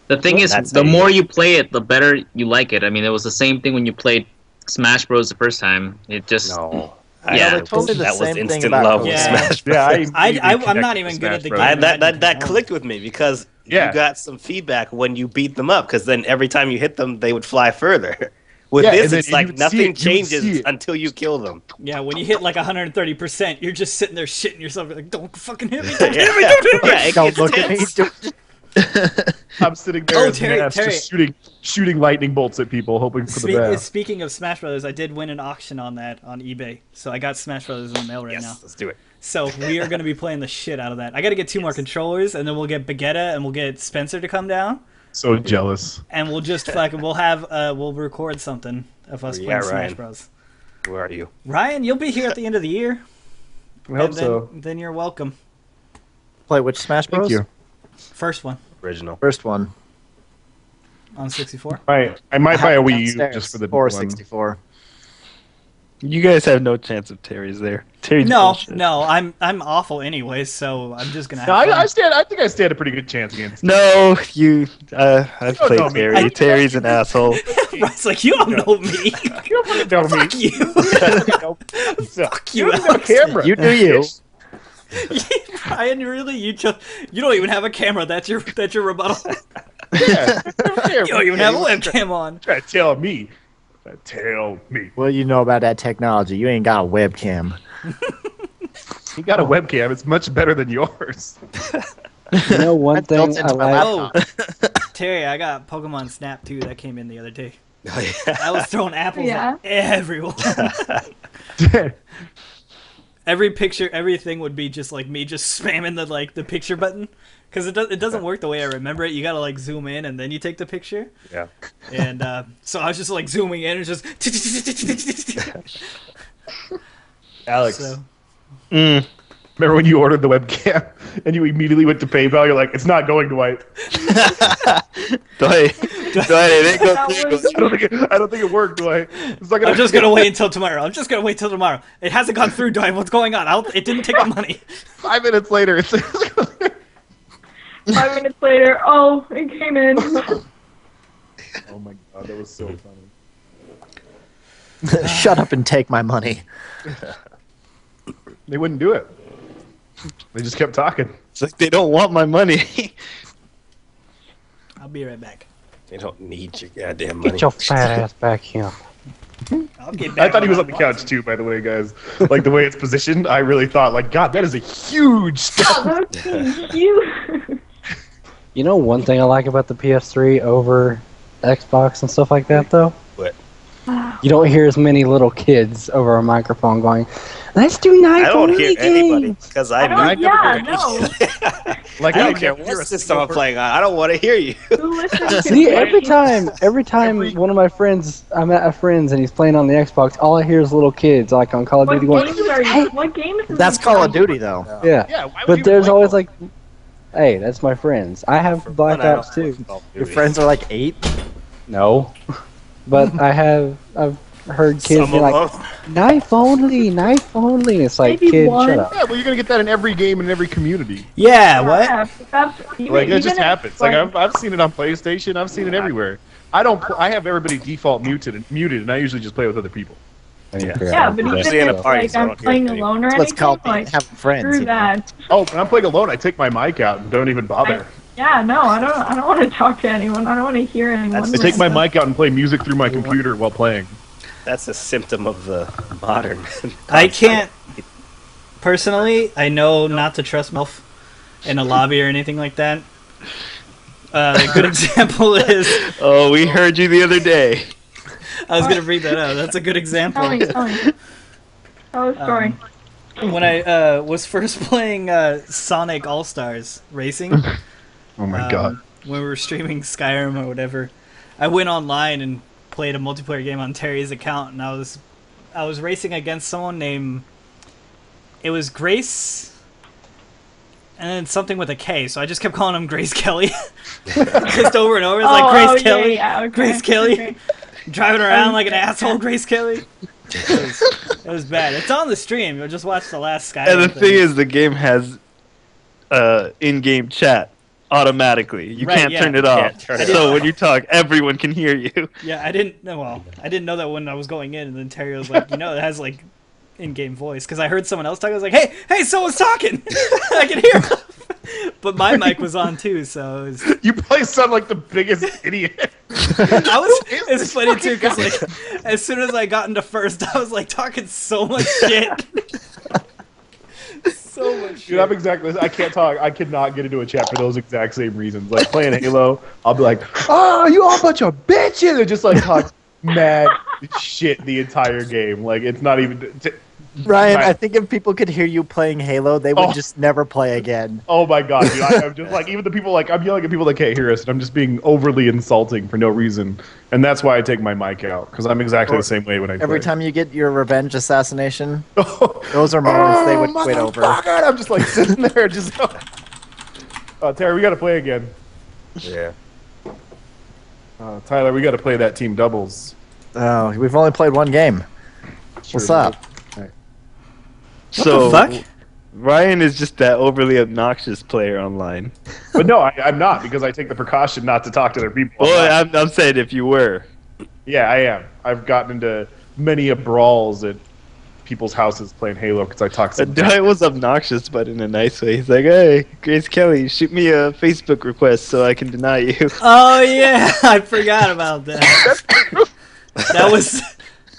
The thing is, That's the how you more do it. you play it, the better you like it. I mean, it was the same thing when you played Smash Bros. The first time. It just No, Yeah, they told me the that was same thing instant about love with Yeah. Smash. Yeah, I'm not even good at the game. That clicked with me because Yeah. you got some feedback when you beat them up because then every time you hit them, they would fly further. With Yeah, this, and then it's you like would see nothing it, you would see changes it. until you kill them. Yeah, when you hit like 130%, you're just sitting there shitting yourself. You're like, don't fucking hit me, don't Yeah. hit me, don't hit me. Yeah, it Don't gets look at me. tense. I'm sitting there Oh, as Terry, Ness, Terry. just shooting lightning bolts at people, hoping for the best. Speaking of Smash Brothers, I did win an auction on that on eBay. So I got Smash Brothers in the mail right Yes, now. let's do it. So we are going to be playing the shit out of that. I got to get 2 more controllers, and then we'll get Bagetta, and we'll get Spencer to come down, So jealous. and we'll just fucking we'll record something of us Yeah, playing Smash Ryan. Bros. Where are you? Ryan, you'll be here at the end of the year. I hope and then, so. Then you're welcome. Play which Smash Bros? Thank you. First one Original. First one. on 64. I might buy a Wii U Downstairs, just for the or one. 64. You guys have no chance if Terry's there. Terry's No, bullshit. no, I'm awful anyway, so I'm just gonna. No, Have I think I stand a pretty good chance against. No, you. I've don't know played me. Terry. Terry's an asshole. Ryan's like, you don't know me. You don't fucking know me. Fuck you. Fuck you, You don't have a Alex. camera. You do you. Ryan, really? You don't even have a camera. That's your rebuttal. Yeah. You don't even have a webcam on. Try to tell me. Try to tell me. What do you know about that technology? You ain't got a webcam. You got a webcam. It's much better than yours. You know one That's thing built I into my like. laptop. Terry, I got Pokemon Snap 2 that came in the other day. Oh, yeah. I was throwing apples Yeah. at everyone. Every picture, everything would be just like me just spamming the picture button. Because it doesn't work the way I remember it. You gotta like zoom in and then you take the picture. Yeah. And so I was just like zooming in and just. Alex, So, remember when you ordered the webcam and you immediately went to PayPal? You're like, it's not going, Dwight. Dwight, it ain't go That through. was- I don't think it worked, Dwight. It's not I'm just gonna wait until tomorrow. It hasn't gone through, Dwight. What's going on? It didn't take the money. 5 minutes later, it's 5 minutes later, oh, it came in. oh my god, that was so funny. Shut up and take my money. They wouldn't do it. They just kept talking. It's like they don't want my money. I'll be right back. They don't need your goddamn money. Get your fat ass back here. I'll get back. I thought he was when on the I want couch too, by the way, guys. Like the way it's positioned, I really thought, like, God, that is a huge step. That's you. You know one thing I like about the PS3 over Xbox and stuff like that, though? What? You don't hear as many little kids over a microphone going, "Let's do night I don't only hear anybody games." because I I don't, mute yeah, everybody. no. Like, I don't I care never hear what a system single I'm playing on. I don't want to hear you. Who listens to See, every every time one of my friends, I'm at a friend's and he's playing on the Xbox, all I hear is little kids, like on Call of What Duty going, games are "Hey." you? What games? That's Call of Duty, though. Yeah. Yeah, why would But you there's play always them? like, hey, that's my friends. I have Black I don't Ops too. play Call of Your Duty. friends are like 8. No. But I've heard kids Some be of like, them. knife only, knife only. It's like, Maybe kid, one. shut up. Yeah, well, you're gonna get that in every game and in every community. Yeah, what? Yeah, that's, even, Like, it even just if, happens. Like, I've seen it on PlayStation. I've seen it everywhere. I don't. I have everybody default muted, and I usually just play with other people. Yeah, but even Usually in a if party, like so I I'm don't hear playing anything. alone or That's what's anything, called like having friends. screw you know? that. Oh, when I'm playing alone, I take my mic out and don't even bother. Yeah, no, I don't want to talk to anyone. I don't want to hear anyone. That's- I take my random. mic out and play music through my computer while playing. That's a symptom of the modern. I can't. Personally, I know not to trust myself in a lobby or anything like that. A good example is Oh, we heard you the other day. I was gonna bring that up. That's a good example. Tell me. Tell the story. When I was first playing Sonic All Stars Racing, Oh my god. when we were streaming Skyrim or whatever, I went online and played a multiplayer game on Terry's account, and I was racing against someone named, it was Grace, and then something with a K, so I just kept calling him Grace Kelly, just over and over. It's like Grace Kelly, okay. Grace Kelly, Okay. driving around like an asshole, Grace Kelly. It was bad. It's on the stream. You'll just watch the last Skyrim And the thing. thing is, the game has in-game chat automatically. You Right, can't yeah. turn it off. Can't turn it So when you talk, everyone can hear you. Yeah, I didn't know that when I was going in, and then Terry was like, it has like in-game voice, because I heard someone else talking. I was like, hey, someone's talking. I can hear him. But my mic was on too, so it was, You probably sound like the biggest idiot. it's funny too, because like as soon as I got into first, I was like talking so much shit. So much shit. Dude, I'm exactly. I can't talk. I could not get into a chat for those exact same reasons. Like playing Halo, I'll be like, "Oh, you all a bunch of bitches!" and just like talk mad shit the entire game. Like it's not even. Ryan, Right. I think if people could hear you playing Halo, they would Oh. just never play again. Oh my god, dude! I'm just like even the people like I'm yelling at people that can't hear us, and I'm just being overly insulting for no reason, and that's why I take my mic out because I'm exactly the same way when I Every play. time you get your revenge assassination, those are moments they would quit over. motherfucker! I'm just like sitting there, just. Terry, we got to play again. Yeah. Tyler, we got to play that team doubles. Oh, we've only played one game. What's Sure, up? So the fuck? Ryan is just that overly obnoxious player online. But no, I'm not because I take the precaution not to talk to other people. Well, I'm saying if you were. Yeah, I am. I've gotten into many a brawls at people's houses playing Halo because I talk so Dwight was obnoxious, but in a nice way. He's like, "Hey, Grace Kelly, shoot me a Facebook request so I can deny you." Oh yeah, I forgot about that. That was,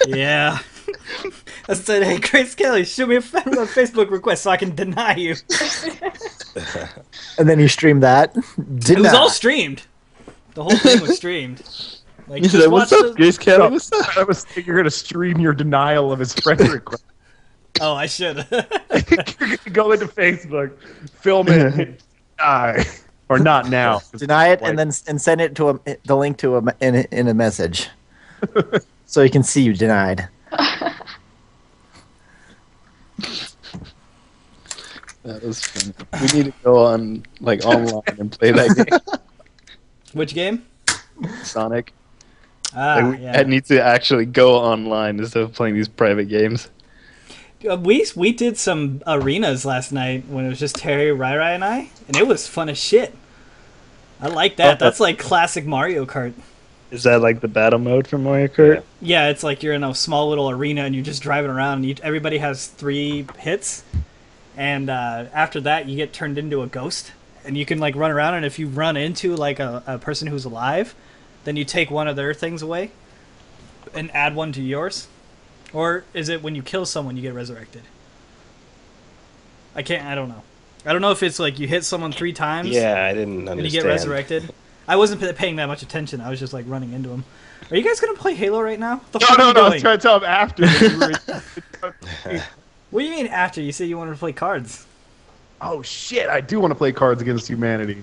yeah. I said, "Hey, Grace Kelly, shoot me a Facebook request so I can deny you." And then you streamed that. It was all streamed. The whole thing was streamed. Like, He's just like, "What's watch up, the- Grace Kelly? What's up?" I was thinking you're gonna stream your denial of his friend request. Oh, I should. You're gonna go into Facebook, film it, and hit die, or not now. Deny it and then send it to the link to in a message, so you can see you denied. That was funny. We need to go on online and play that game, Which game? Sonic. Ah, I yeah. need to actually go online instead of playing these private games. We did some arenas last night when it was just Terry, Rai, and I, and it was fun as shit. I like that. That's like classic Mario Kart. Is that like the battle mode for Mario Kart? Yeah, it's like you're in a small little arena and you're just driving around. And everybody has 3 hits, and after that you get turned into a ghost, and you can like run around. And if you run into like a person who's alive, then you take one of their things away and add one to yours. Or is it when you kill someone you get resurrected? I don't know. I don't know if it's like you hit someone 3 times. Yeah, I didn't understand. And you get resurrected. I wasn't paying that much attention. I was just like running into him. Are you guys gonna play Halo right now? What the fuck are you No. I was doing? trying to tell him after. that you were- What do you mean after? You said you wanted to play cards. Oh shit! I do want to play Cards Against Humanity.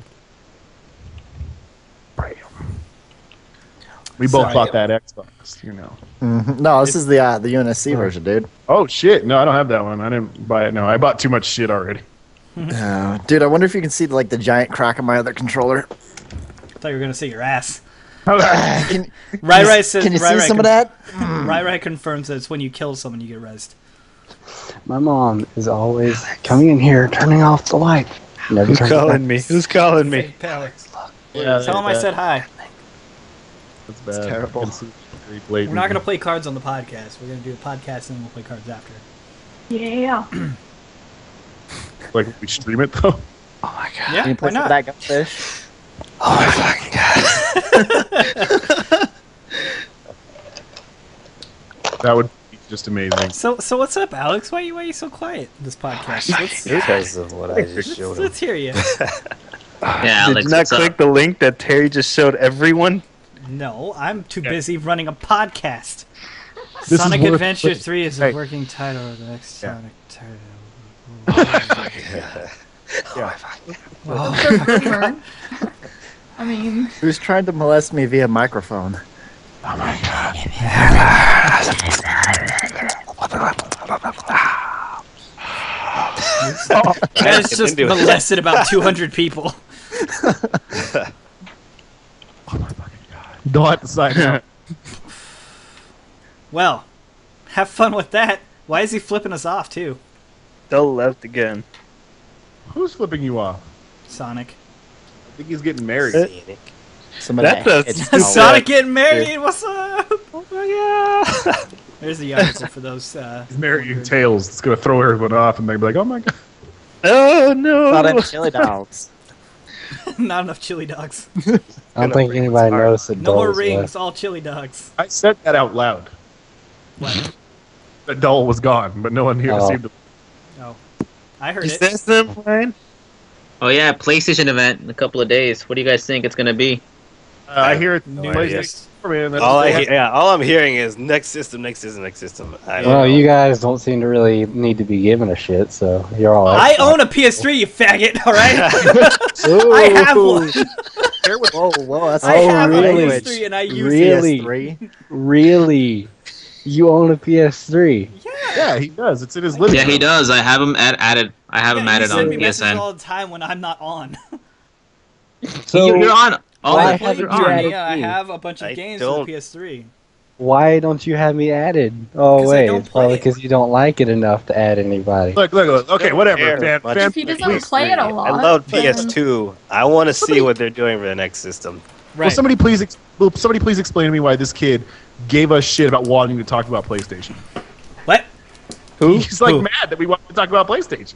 We both Sorry. bought that Xbox, you know. No, this is the UNSC version, dude. Oh shit! No, I don't have that one. I didn't buy it. No, I bought too much shit already. Dude, I wonder if you can see like the giant crack on my other controller. I thought you were gonna say your ass. Can, Rai says. can you Rai see some of that? Rai confirms that it's when you kill someone you get rezzed. My mom is always coming in here, turning off the light. Never Who's turns it calling back. me? Who's calling me? Alex. Yeah, Tell him I said hi. That's bad. terrible. I can see very blatant. We're not gonna play cards on the podcast. We're gonna do a podcast and then we'll play cards after. Yeah. Like, we stream it, though? Oh my god. Yeah, Can you why play some of not? that goldfish? Oh my fucking god. That would be just amazing. So what's up, Alex? Why are you so quiet this podcast? Because of what I just showed him. Let's hear you. Yeah, Did Alex, you not what's click up? the link that Terry just showed everyone? No, I'm too busy running a podcast. This is Sonic worth Adventure clicking. 3 is Hey. a working title of the next Yeah. Sonic title. Well, for humor. I mean, Who's trying to molest me via microphone? Guys Get just into it. molested about 200 people. Don't have to sign out. Well, have fun with that. Why is he flipping us off too, Del left again. Who's flipping you off? Sonic? I think he's getting married. Somebody That's a hits stupid- Alex. Sonic getting married. What's up? Oh my god! There's the article for those. He's marrying Tails. It's going to throw everyone off, and they'll be like, oh my god. Oh no! Not any chili dogs. Not enough chili dogs. I don't think anybody noticed it. No more Dole's rings. left. All chili dogs. I said that out loud. What? The doll was gone, but no one here Oh. seemed to. Oh, I heard Is it. this them, Ryan? Oh yeah, PlayStation event in a couple of days. What do you guys think it's gonna be? I hear it. No idea. Man, that's All I'm hearing is next system, next system, next system. I don't Well, know. you guys don't seem to really need to be given a shit, so you're all. I own a PS3, you faggot. All right. Ooh. I have one. Whoa, whoa, that's I have a really? PS3 and I use Really? PS3. Really? You own a PS3? Yeah, he does. It's in his living Yeah, he room. does. I have him added. I have him Yeah, you added send on me messages PSN. all the time when I'm not on. So You're on. Oh, why you're haven't you on. added Yeah, I me? have a bunch of I games don't- for the PS3. why don't you have me added? Oh 'Cause I wait, don't it's probably play it. because you don't like it enough to add anybody. Look. Okay, whatever. care Fan, much. fan, if he doesn't please. play it a lot, I love then- PS2. I want to see what they're doing for the next system. Will somebody please explain to me why this kid gave us shit about wanting to talk about PlayStation? What? He's like Who? mad that we want to talk about PlayStation.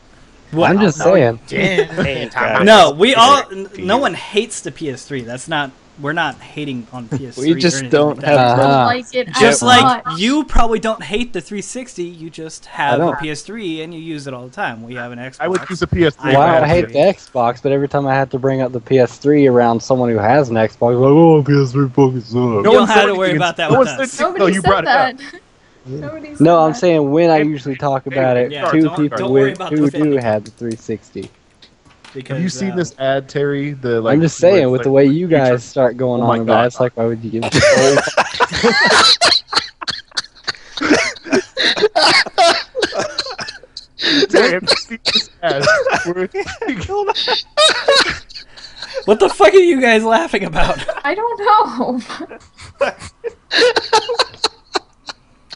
I'm just saying. Hey, guys. No, we all. No one hates the PS3. That's not. We're not hating on PS3. We or just anything don't like have that. don't Uh-huh. like it Just as like much. you probably don't hate the 360. You just have I a don't. PS3 and you use it all the time. We have an Xbox. I would use a PS3. Why I I hate the Xbox, but every time I have to bring up the PS3 around someone who has an Xbox, like, oh, PS3 fucking sucks. You No don't one have said to worry anything. about that No with one us. said- Nobody No, you said brought it up. that. Nobody said No, I'm that. saying when I Hey, usually talk about it, Yeah, two don't- people don't worry with, about who the do 50. have the 360. Because, Have you seen this ad, Terry? The like. I'm just saying, where with it's the like way you future- guys start going Oh my on about God. it, it's like, why would you give a shit? Terry, have you seen this ad? Where- What the fuck are you guys laughing about? I don't know.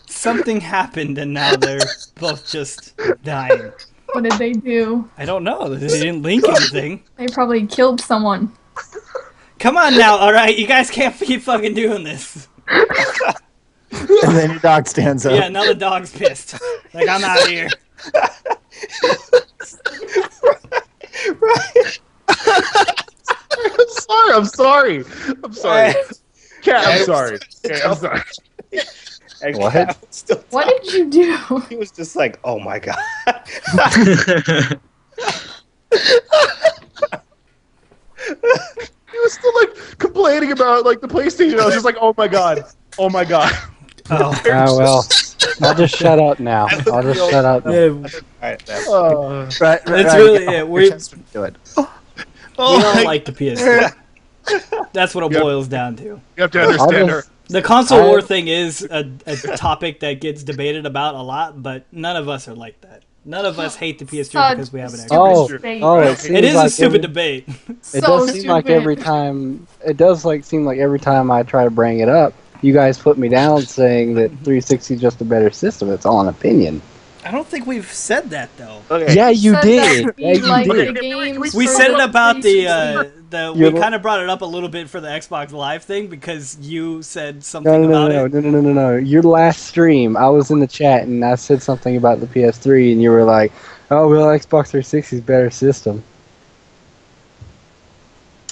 Something happened and now they're both just dying. What did they do? I don't know. They didn't link anything. They probably killed someone. Come on now, alright? You guys can't keep fucking doing this. And then your dog stands up. Yeah, now the dog's pissed. Like, I'm out of here. I'm sorry. Cat, I'm sorry. Okay, I'm sorry. And What? Cat was still What did you do? He was just like, oh my god. He was still like complaining about like the PlayStation. I was just like, oh my god. Oh. Ah, well, I'll just shut up now. I'll just shut up now. Yeah, Alright, now. Right, It's right, really- get yeah, off we- your chest and do it. we don't like the PS3. That's what it Yep. boils down to. You have to understand her. just- The console I- war thing is a topic that gets debated about a lot, but none of us are like that. None of us hate the PS3 Such because we have an stupid Xbox. Oh, debate. oh, Right. it seems It is like a stupid every, debate. It So does seem like stupid. every time. It does like seem like every time I try to bring it up, you guys put me down saying that 360 is just a better system. It's all an opinion. I don't think we've said that though. Okay. Yeah, you Said did. that Yeah, we you like did. the games We for said it about the You're we the- kind of brought it up a little bit for the Xbox Live thing because you said something No, no, about no, it. no, no, no, no, no. Your last stream, I was in the chat and I said something about the PS3, and you were like, "Oh, well, Xbox 360 is better system."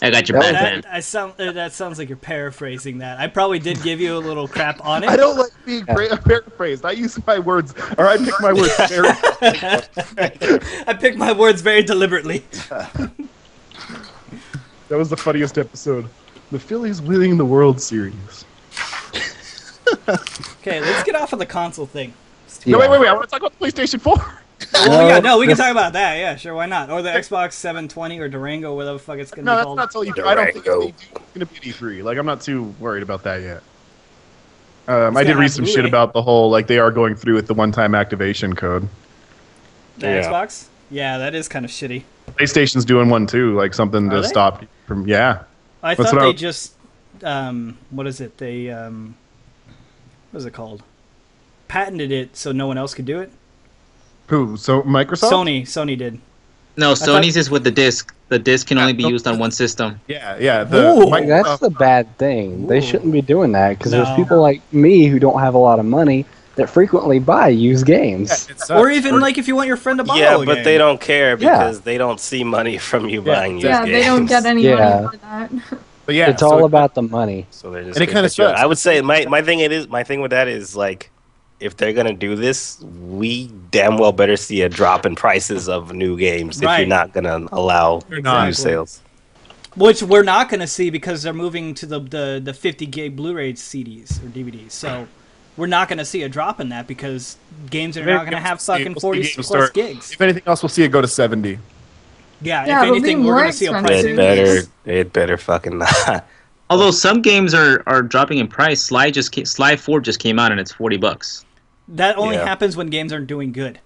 I got your That back, man. That sounds like you're paraphrasing that. I probably did give you a little crap on I it. don't like being paraphrased. I use my words, or I pick my words very. I picked my words very deliberately. That was the funniest episode. The Phillies winning the World Series. Okay, let's get off of the console thing. No, Yeah. wait. I want to talk about the PlayStation 4. Well, yeah, no, we can talk about that. Yeah, sure, why not? Or the Xbox 720 or Durango, whatever the fuck it's gonna No, be that's called. not till you. I don't think Durango. it's going to be an E3. Like, I'm not too worried about that yet. I gonna did read have some Blu-ray. shit about the whole, like, they are going through with the one-time activation code. The Yeah. Xbox? Yeah, that is kind of shitty. PlayStation's doing one too, like something Are to they? stop from. Yeah, I What's thought it they out? just, what is it? They, what is it called? Patented it so no one else could do it. who? So Microsoft? Sony did. No, thought- Sony's is with the disc. The disc can only be no, used on one system. Yeah. Ooh. Like, that's the bad thing. They Ooh. shouldn't be doing that because No. there's people like me who don't have a lot of money that frequently buy used games. Or even like if you want your friend to borrow Yeah, a but game. they don't care Yeah. because they don't see money from you buying used Yeah, games. they don't get any Yeah. money for that. But yeah, It's so all about the money. So they're just And it gonna kinda set you up. sucks. I would say my thing with that is like, if they're gonna do this, we damn well better see a drop in prices of new games if Right. you're not gonna allow not. new sales. Which we're not going to see because they're moving to the 50 gig Blu-ray CDs or DVDs. So we're not going to see a drop in that because games are not going to have fucking 40 plus gigs. If anything else, we'll see it go to 70. Yeah, Yeah, if it'll be anything, we're more going to see a price expensive. increase. It better fucking not. Although some games are dropping in price. Sly 4 just came out and it's $40. That only Yeah. happens when games aren't doing good.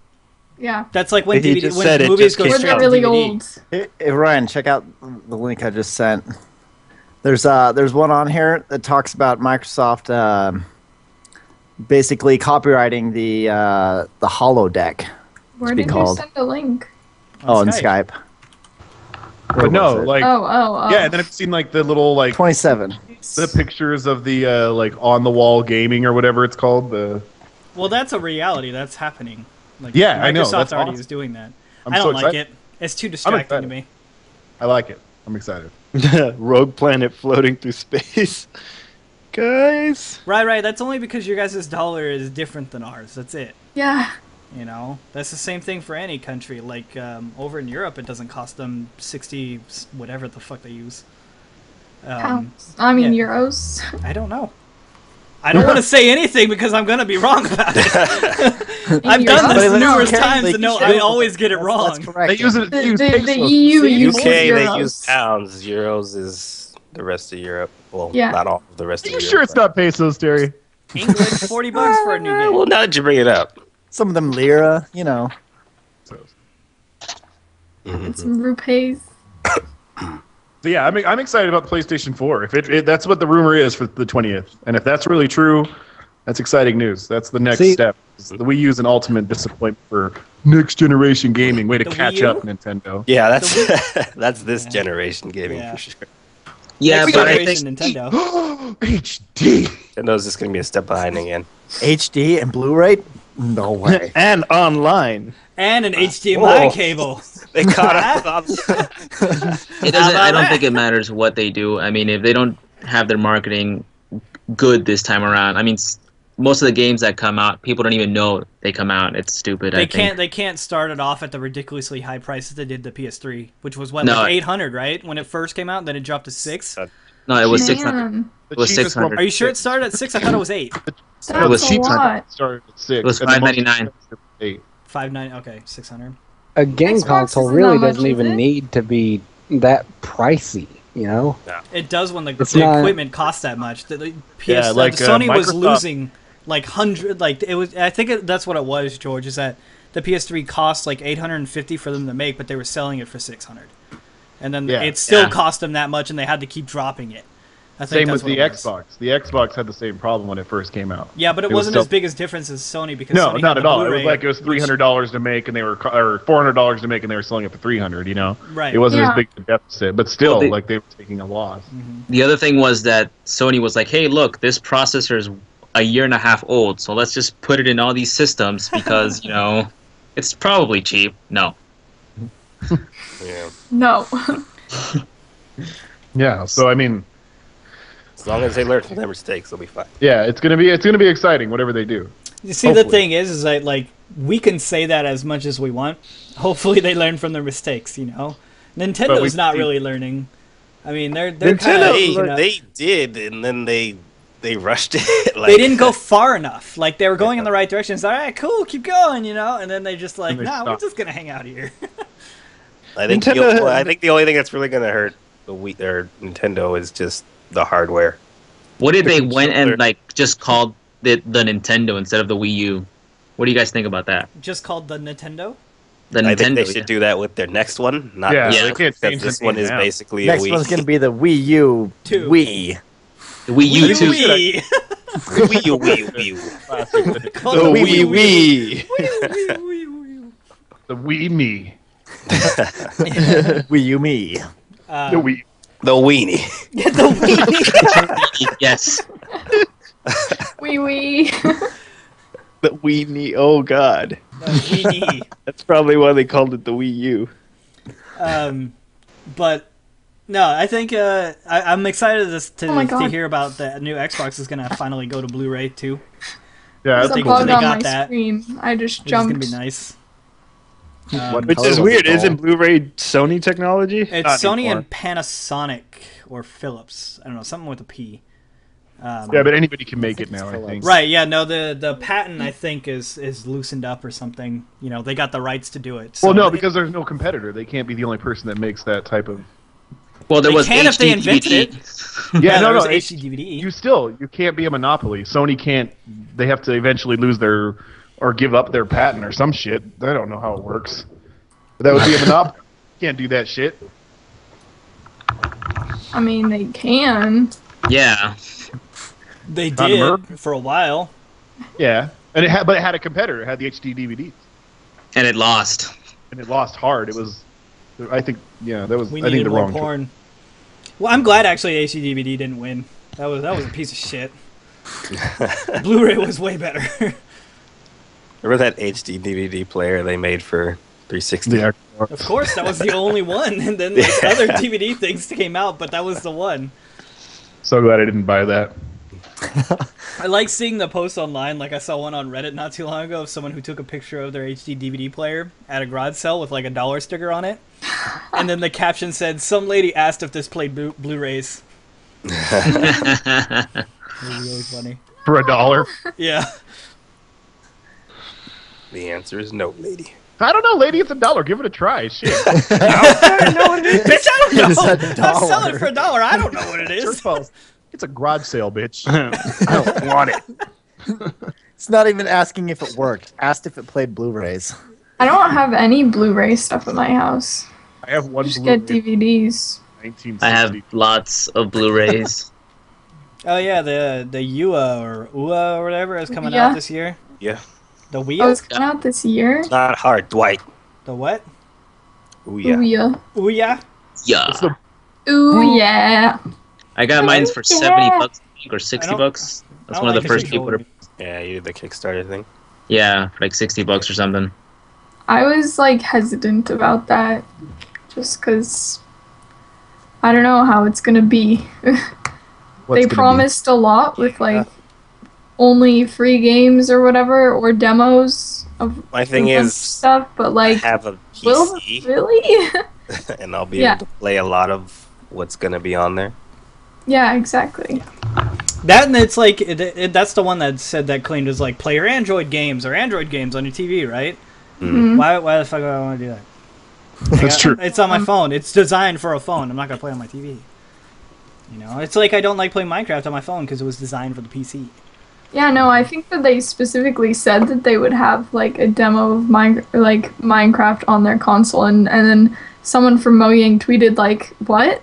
Yeah. That's like when He DVD, just when said it movies just go came Or straight they're to really DVD. old. Hey, Ryan, check out the link I just sent. There's one on here that talks about Microsoft basically copywriting the holodeck. Where be did you called. send a link? On Skype. Skype. But no, like Oh. yeah, and then I've seen like the little like 27. the pictures of the like on the wall gaming or whatever it's called. The Well, that's a reality. That's happening. Like, Yeah, I know, Microsoft that's already awesome. is doing that. I'm I so don't like excited. it. It's too distracting to excited. me. I like it. I'm excited. Rogue Planet floating through space. Guys. Right. That's only because your guys' dollar is different than ours. That's it. Yeah. You know, that's the same thing for any country. Like over in Europe, it doesn't cost them 60 whatever the fuck they use. Pounds. I mean, yeah. euros. I don't know. I don't want to say anything because I'm gonna be wrong about it. I've done But this if it's numerous okay, times they and no, can- I always get it That's wrong. correct. They use it. The, They use the, pesos. the EU See? uses UK, they euros. use pounds. Euros is the rest of Europe. Well, Yeah. not all of the rest Are of you Europe. sure it's not pesos, Terry? England, $40 for a new game. Well, now that you bring it up. Some of them lira, you know. It's rupees. So yeah, I'm excited about the PlayStation 4. If it that's what the rumor is for the 20th, and if that's really true, that's exciting news. That's the next See- step. The Wii U is an ultimate disappointment for next generation gaming. Way to The catch Wii U? up, Nintendo. Yeah, that's that's this generation gaming Yeah. for sure. Yeah, Next but I think generation Nintendo. HD. Nintendo's just gonna be a step behind again. HD and Blu-ray? No way. And online. And an HDMI Whoa. cable. They caught up. it doesn't. I don't think it matters what they do. I mean, if they don't have their marketing good this time around, I mean, most of the games that come out, people don't even know they come out. It's stupid. I think. They can't start it off at the ridiculously high prices they did the PS3, which was what, No. like 800, right? When it first came out, then it dropped to 6. No, it was Man, 600. It was 600. Are you sure it started at 6? I thought it was 8. That's It was a cheap. lot. Started at 6. It was and the most $5.99. expensive was 8. 5.9. Okay, 600. A game Xbox console isn't really that much, doesn't is even it? need to be that pricey, you know? It does when the It's the not- equipment costs that much. The PS, Yeah, like, the Sony was Microsoft- losing like it was. I think that's what it was, George. Is that the PS3 cost like $850 for them to make, but they were selling it for $600, and then Yeah. it still Yeah. cost them that much, and they had to keep dropping it. I think Same that's with the what it was. Xbox. The Xbox had the same problem when it first came out. Yeah, but it was wasn't still- as big as difference as Sony because No, Sony not had at the all. It Blu-ray, was like it was $300 to make, and they were or $400 to make, and they were selling it for $300. You know, Right. It wasn't Yeah. as big a deficit, but still, Well, like they were taking a loss. The other thing was that Sony was like, "Hey, look, this processor is a year and a half old, so let's just put it in all these systems because it's probably cheap." No, Yeah. No. Yeah. So I mean, As long as they learn from their mistakes, they'll be fine. yeah, it's gonna be exciting whatever they do. You see, the Hopefully. thing is that like we can say that as much as we want. Hopefully, they learn from their mistakes. Nintendo's not really learning. I mean, they're kind Nintendo, of they did, and then they rushed it. they didn't go far enough. Like they were going in the right direction. It's like, all right, cool, keep going, and then they just like, And they nah, we're stopped. just gonna hang out here. I think the only thing that's really going to hurt the Wii or Nintendo is just the hardware. what if they went controller. and like just called it the Nintendo instead of the Wii U? What do you guys think about that? Just called the Nintendo. The I think they Nintendo. should do that with their next one. Not Yeah, this they one, can't because change this the one name is now. basically Next a Wii. one's gonna be the Wii U Two. Wii. The Wii U too. Wii. Wii U, Wii U, Wii U. Called The the Wii Wii. Wii. The Wii Me, Wii U Me. the Wii. The Weenie. The Wii. Yes. Wee wee. The Weenie. Oh God, The Wii. that's probably why they called it the Wii U. But no, I think I'm excited Oh my to God. hear about the new Xbox is gonna finally go to Blu-ray too. Yeah, There's that's a cool. cool. bug They on got my that. screen. I just Which is gonna jumped. be nice. What Which color is was weird. the Isn't ball? Blu-ray Sony technology? It's Not Sony anymore. and Panasonic or Philips. I don't know, something with a P. Yeah, but anybody can make it now. I think. Right, yeah, no, the patent I think is loosened up or something. They got the rights to do it. So Well, no, because there's no competitor. They can't be the only person that makes that type of. Well, there They was can if they invented HD. it. Yeah, no, there's no. HD DVD. You can't be a monopoly. Sony can't. They have to eventually lose their or give up their patent or some shit. I don't know how it works. But that would be a monopoly. Can't do that shit. I mean, they can. Yeah. They Not did American. for a while. Yeah, and but it had a competitor. It had the HD DVDs, And it lost. and it lost hard. It was, I think, that was. We I think needed the more wrong choice. porn. Well, I'm glad actually HD DVD didn't win. That was a piece of shit. Blu-ray was way better. Remember that HD DVD player they made for 360? Yeah. Of course, that was the only one, and then like, other DVD things came out, but that was the one. So glad I didn't buy that. I like seeing the posts online. Like I saw one on Reddit not too long ago of someone who took a picture of their HD DVD player at a garage sale with like a dollar sticker on it, and then the caption said, "Some lady asked if this played Blu-rays." It was really funny. For $1. Yeah. The answer is no, lady. I don't know, lady. It's $1. Give it a try. Shit. Bitch, I don't know. It's I'm $1. selling it for $1. I don't know what it is. It's a garage sale, bitch. I don't want it. It's not even asking if it worked. Asked if it played Blu-rays. I don't have any Blu-ray stuff at my house. I have one Just Blu-ray. get DVDs. 1960. I have lots of Blu-rays. Oh yeah, the UA or UA or whatever is coming Yeah. out this year. Yeah. The Wii? Oh, it's coming out this year. Not hard, Dwight. The what? Ooh, yeah. Ooh yeah. Ouya? Yeah. It's the Ooh yeah. I got mine for Yeah. 70 bucks I think, or I 60 don't- bucks. I That's don't one of like the the first people controller. to... Yeah, you did the Kickstarter thing. Yeah, for like 60 bucks or something. I was like hesitant about that, just because I don't know how it's gonna be. What's They gonna promised a lot with like only free games or whatever or demos of My thing a bunch of is, stuff, but I like, have a will PC, really? and I'll be Yeah. able to play a lot of what's going to be on there. Yeah, exactly. That and it's like that's the one that said that claimed is like play your Android games or Android games on your TV, right? Mhm. Why the fuck do I want to do that? That's true. It's on my phone. It's designed for a phone. I'm not gonna play on my TV. It's like I don't like playing Minecraft on my phone because it was designed for the PC. Yeah, no, I think that they specifically said that they would have like a demo of Minecraft on their console, and then someone from Mojang tweeted like, "What?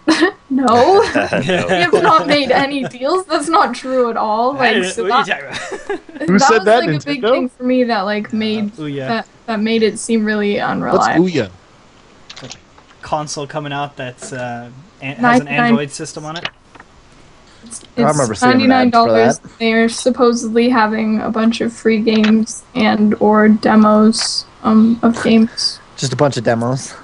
No, we No. have not made any deals. That's not true at all." I Like, don't know, so what are that, you talking about? Who that said was that, like a big Nintendo? thing for me that like made Ouya. that made it seem really What's unreliable. Ouya? Console coming out that's has an 99 Android system on it. I remember It's seeing an ad for $99. that. They're supposedly having a bunch of free games and or demos of games. Just a bunch of demos.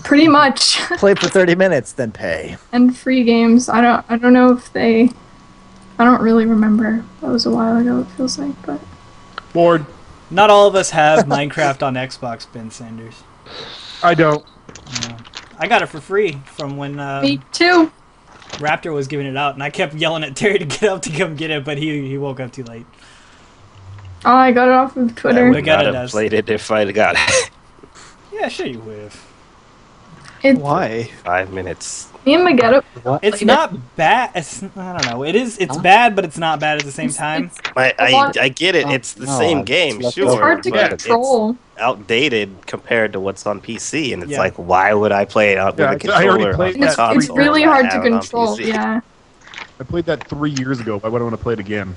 Pretty much. Play for 30 minutes, then pay. And free games. I don't know if they I don't really remember. That was a while ago, it feels like, but Bored. Not all of us have Minecraft on Xbox, Ben Sanders. I don't. No. I got it for free from when me too. Raptor was giving it out, and I kept yelling at Terry to get up to come get it, but he woke up too late. Oh, I got it off of I Twitter. would got not it have as- played it if I'd got it. Yeah, sure you would have. It's Why? 5 minutes. me and Mageto. It's played not bad. It's, I don't know. It's bad, but it's not bad at the same time. It's I get it. Oh, It's the no, same I game, just sure, left hard to but control. it's outdated compared to what's on PC, and it's Yeah. like, why would I play it out with Yeah, a I already controller? played on And the it's, that it's console really and I hard to have it on control. PC? Yeah. I played that 3 years ago. Why would I want to play it again?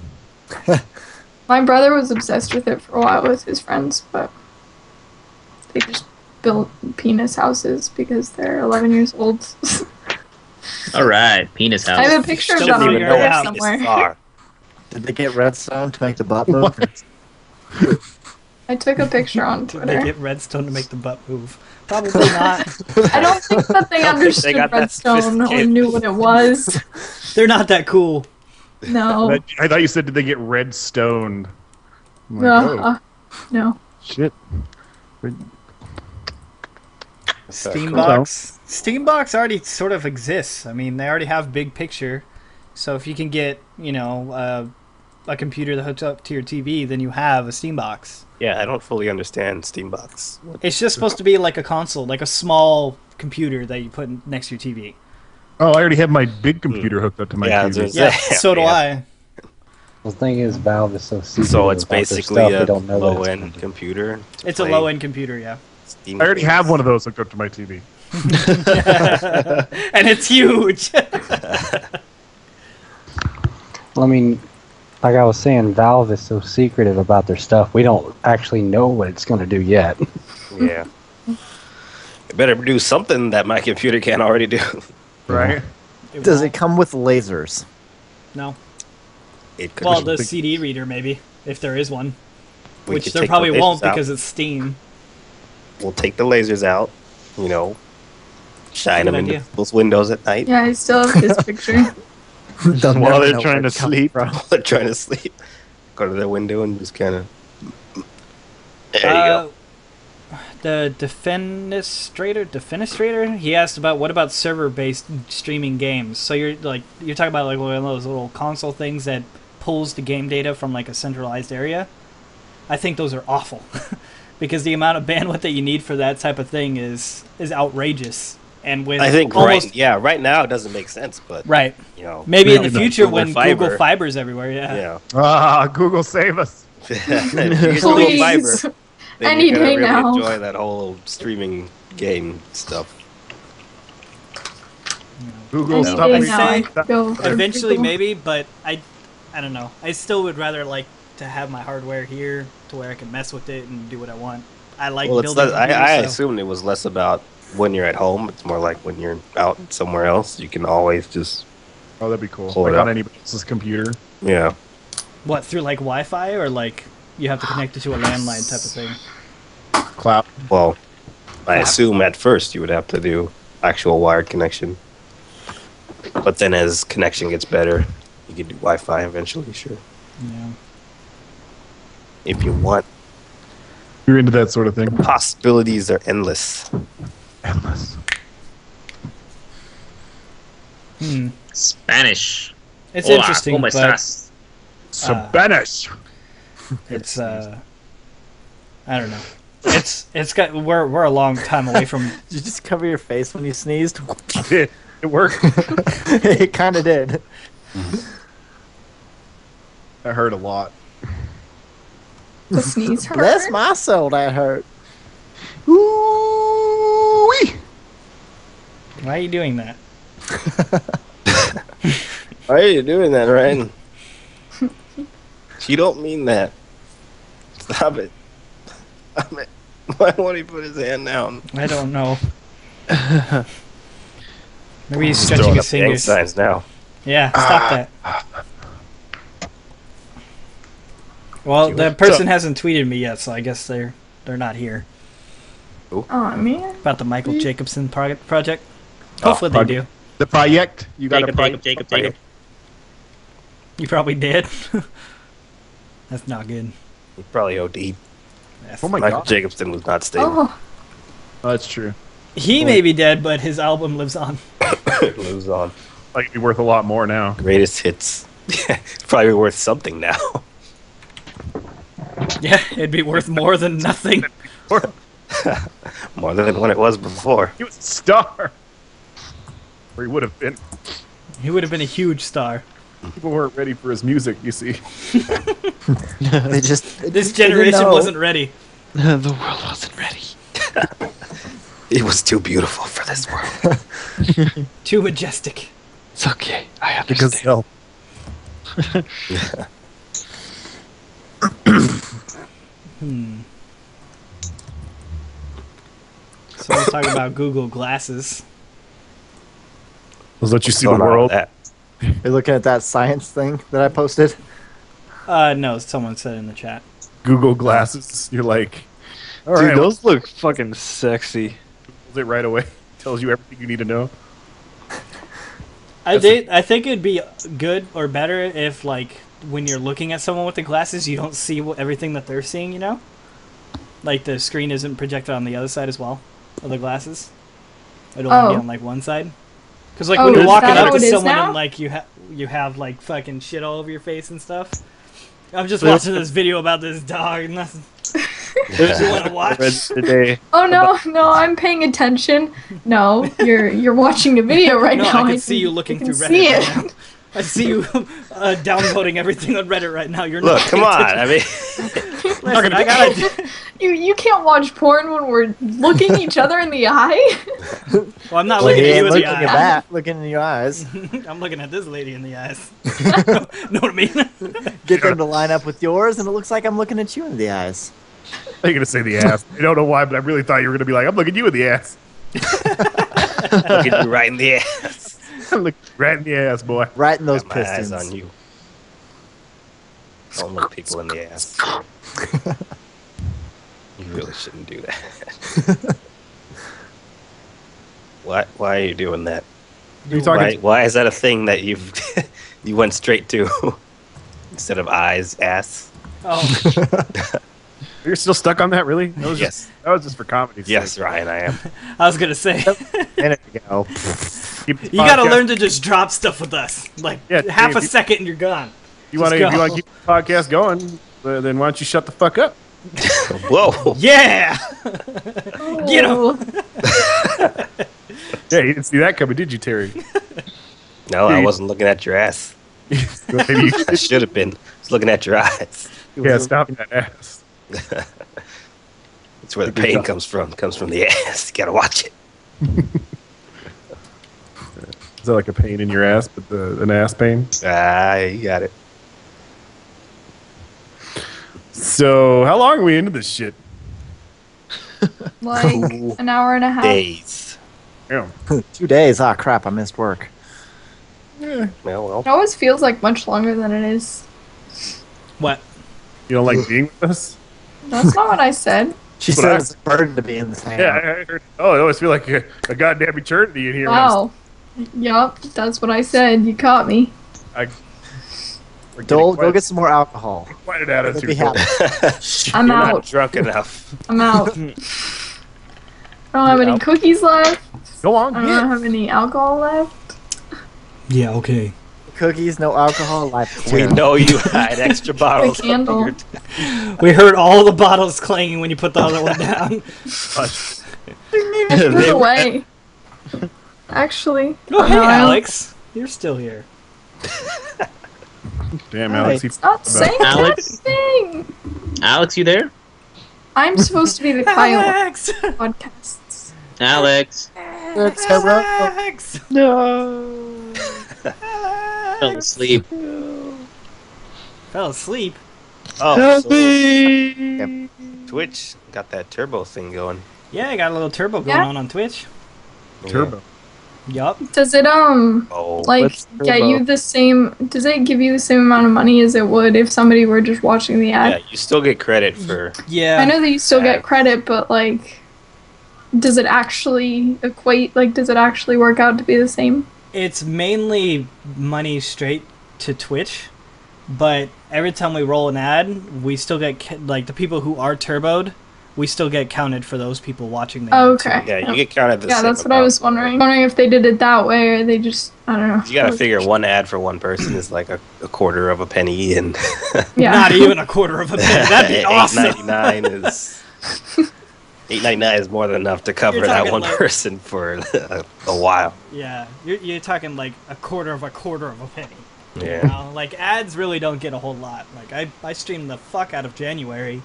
My brother was obsessed with it for a while with his friends, but they just built penis houses because they're 11 years old. All right, penis I house. have a picture of Still that on figuring know it Twitter out. what somewhere. penises are. Did they get redstone to make the butt move? I took a picture on Did they Twitter. get Redstone to make the butt move? Probably not. I don't think that they don't think they understood got that Redstone or sophisticated. knew what it was. They're not that cool. No. I thought you said, did they get red stoned? I'm like, oh, No. shit. Steambox. Steambox already sort of exists. I mean, they already have big picture. So if you can get, a computer that hooks up to your TV, then you have a Steambox. Yeah, I don't fully understand Steambox. It's just supposed to be like a console, like a small computer that you put next to your TV. Oh, I already have my big computer hooked up to my Yeah, TV. there's- Yeah, Yeah, so do yeah. I. The thing is, Valve is so secretive So it's about their basically stuff, a they don't know what it's low-end gonna do. computer. to It's a play low-end computer, yeah. Steam I already games. have one of those hooked up to my TV. And it's huge. Well, I mean, like I was saying, Valve is so secretive about their stuff. We don't actually know what it's going to do yet. Yeah. It better do something that my computer can't already do. Right? Does it come with lasers? No. It could Well, be- the CD reader, maybe, if there is one. we Which could there take the probably won't lasers out. because it's Steam. We'll take the lasers out, shine Good them into idea. people's windows at night Yeah, I still have his picture. They'll While never they're know trying where to it's coming sleep. from. while they're trying to sleep. Go to their window and just kind of. There you go. The defenestrator, he asked about what about server-based streaming games. So you're talking about like one of those little console things that pulls the game data from like a centralized area. I think those are awful because the amount of bandwidth that you need for that type of thing is outrageous. And with I think almost right now it doesn't make sense, but right, you know, maybe in the Maybe future Google when Fiber. Google Fiber's everywhere. Yeah. yeah. Ah, Google save us. If you get Google Please. Fiber, then Any you're gonna day really now. enjoy that whole streaming game stuff. Google, Any stop day me. now, I say could go for Eventually, Google. maybe, but I don't know. I still would rather like to have my hardware here to where I can mess with it and do what I want. I like Well, it's building. less, I computers, so- assumed it was less about when you're at home. It's more like when you're out somewhere else. You can always just Oh, that'd be cool. Pull it Like on up. anybody else's computer. yeah. What, through like Wi-Fi or like you have to connect it to a landline type of thing? Clap. Well, I assume at first you would have to do actual wired connection, but then as connection gets better, you can do Wi-Fi eventually. Sure, Yeah. if you want. You're into that sort of thing. Possibilities are endless. Endless. Spanish. It's Hola, interesting, ¿cómo but estás? Spanish. it's I don't know. It's got we're a long time away from. Did you just cover your face when you sneezed? It worked. It kind of did. That hurt a lot. The sneeze hurt. Bless my soul, that hurt. Ooh-wee. Why are you doing that? Why are you doing that, Ryan? You don't mean that. Stop it. Stop it. Why won't he put his hand down? I don't know. Maybe he's Throwing stretching up his gang fingers. signs now. Yeah, stop that. Well, the person hasn't tweeted me yet, so I guess they're not here. Oh man. About the Michael Jacobson project. Hopefully they do. The project. You got a project. Jacob. You probably did. That's not good. He probably OD'd. Yes. Oh my Michael god. Jacobson was not stable. Oh, Oh, that's true. He may be dead, but his album lives on. Lives on. Like, it'd be worth a lot more now. Greatest hits. Probably worth something now. Yeah, it'd be worth more than nothing. More than when it was before. He was a star. Or he would have been. He would have been a huge star. People weren't ready for his music, you see. They just This they didn't generation know. wasn't ready. The world wasn't ready. He was too beautiful for this world. Too majestic. It's okay. I understand. Because hell. So we're talking about Google Glasses. Let's let you see the Going on with world. that. You're looking at that science thing that I posted. No, someone said in the chat. Google glasses. You're like, all Dude, right, those look fucking sexy. pulls it right away. Tells you everything you need to know. I think it'd be good or better if, like, when you're looking at someone with the glasses, you don't see everything that they're seeing, you know? Like, the screen isn't projected on the other side as well of the glasses. It'll only be on, like, one side. Because, like, when you're is walking that up how to it is someone now? and, like, you have, like, fucking shit all over your face and stuff. I'm just watching this video about this dog and nothing. Do you want to watch? Read today. oh no, I'm paying attention. No, you're watching a video right No, now. I can see you looking can through see Reddit it. right now. I see you downloading everything on Reddit right now. You're Look, not come paying on. I mean, attention. Listen, I gotta. You can't watch porn when we're looking each other in the eye. Well, I'm not Well, looking he at you ain't in the looking eye. at that. Looking in your eyes. I'm looking at this lady in the eyes. Know what I mean? Get them to line up with yours, and it looks like I'm looking at you in the eyes. I'm going to say the ass. I don't know why, but I really thought you were going to be like, I'm looking you in the ass. look at you right in the ass. I'm looking right in the ass, boy. Right in those Got my eyes pistons. on you. Don't look people in the ass. You really shouldn't do that. Why are you doing that? Are you talking? Why is that a thing that you went straight to instead of eyes, ass? Oh, You're still stuck on that, really? That was Yes. That was just for comedy. Yes, Ryan, I am. I was gonna say. Minute ago. You gotta learn to just drop stuff with us. Like, Yeah, half a Dave, second and you're gone. You want to go. keep the podcast going? Then why don't you shut the fuck up? Whoa! Yeah! Get him! Yeah, you didn't see that coming, did you, Terry? No, I wasn't looking at your ass. Maybe you I should have been. I was looking at your eyes. yeah, stop that ass. That's where the pain comes from. It comes from the ass. You gotta watch it. Is that like a pain in your ass, but an ass pain? Ah, you got it. So, how long are we into this shit? Like an hour and a half. Days. Yeah. 2 days. Ah, crap. I missed work. Well, It always feels like much longer than it is. What? You don't like being with us? That's not what I said. She But said I- it's a burden to be in this Yeah, hangout. I heard. Oh, I always feel like a goddamn eternity in here. when Wow. Yup, that's what I said. You caught me. we're getting Go quite- get some more alcohol. quite an attitude. You'll be happy. I'm you're out. not drunk enough. I'm out. I don't have any cookies left. Go on. I don't have any alcohol left. Yeah, okay. Cookies, no alcohol, life. We know you had extra bottles. The candle. We heard all the bottles clanging when you put the other one down. I threw it away. Actually. Oh, hey, no, I don't- Alex. You're still here. Damn, Alex. It's not saying that Alex? thing. Alex, you there? I'm supposed to be the pilot Alex! of podcasts. Alex. Alex, hello. Alex! No. Fell asleep. Fell asleep. Oh, Help so me. Twitch got that turbo thing going. Yeah, I got a little turbo going Yeah. on Twitch. Turbo. Yup. Does it Oh, like What's get turbo? you the same? Does it give you the same amount of money as it would if somebody were just watching the ad? yeah, you still get credit for. Yeah. I know that you still Yeah. get credit, but like, does it actually equate? Like, does it actually work out to be the same? It's mainly money straight to Twitch, but every time we roll an ad, we still get like the people who are turboed. We still get counted for those people watching the Oh, ad, too. okay. Yeah, you get counted the Yeah, same that's what I amount. was wondering. Wondering if they did it that way or they just, I don't know. You gotta figure one ad for one person is like a quarter of a penny, and Yeah. Not even a quarter of a penny. That'd be awesome. $8.99 is $8.99 is more than enough to cover You're that talking one like- person for a while. Yeah, you're talking like a quarter of a penny. Yeah. You know? Like ads really don't get a whole lot. Like I streamed the fuck out of January,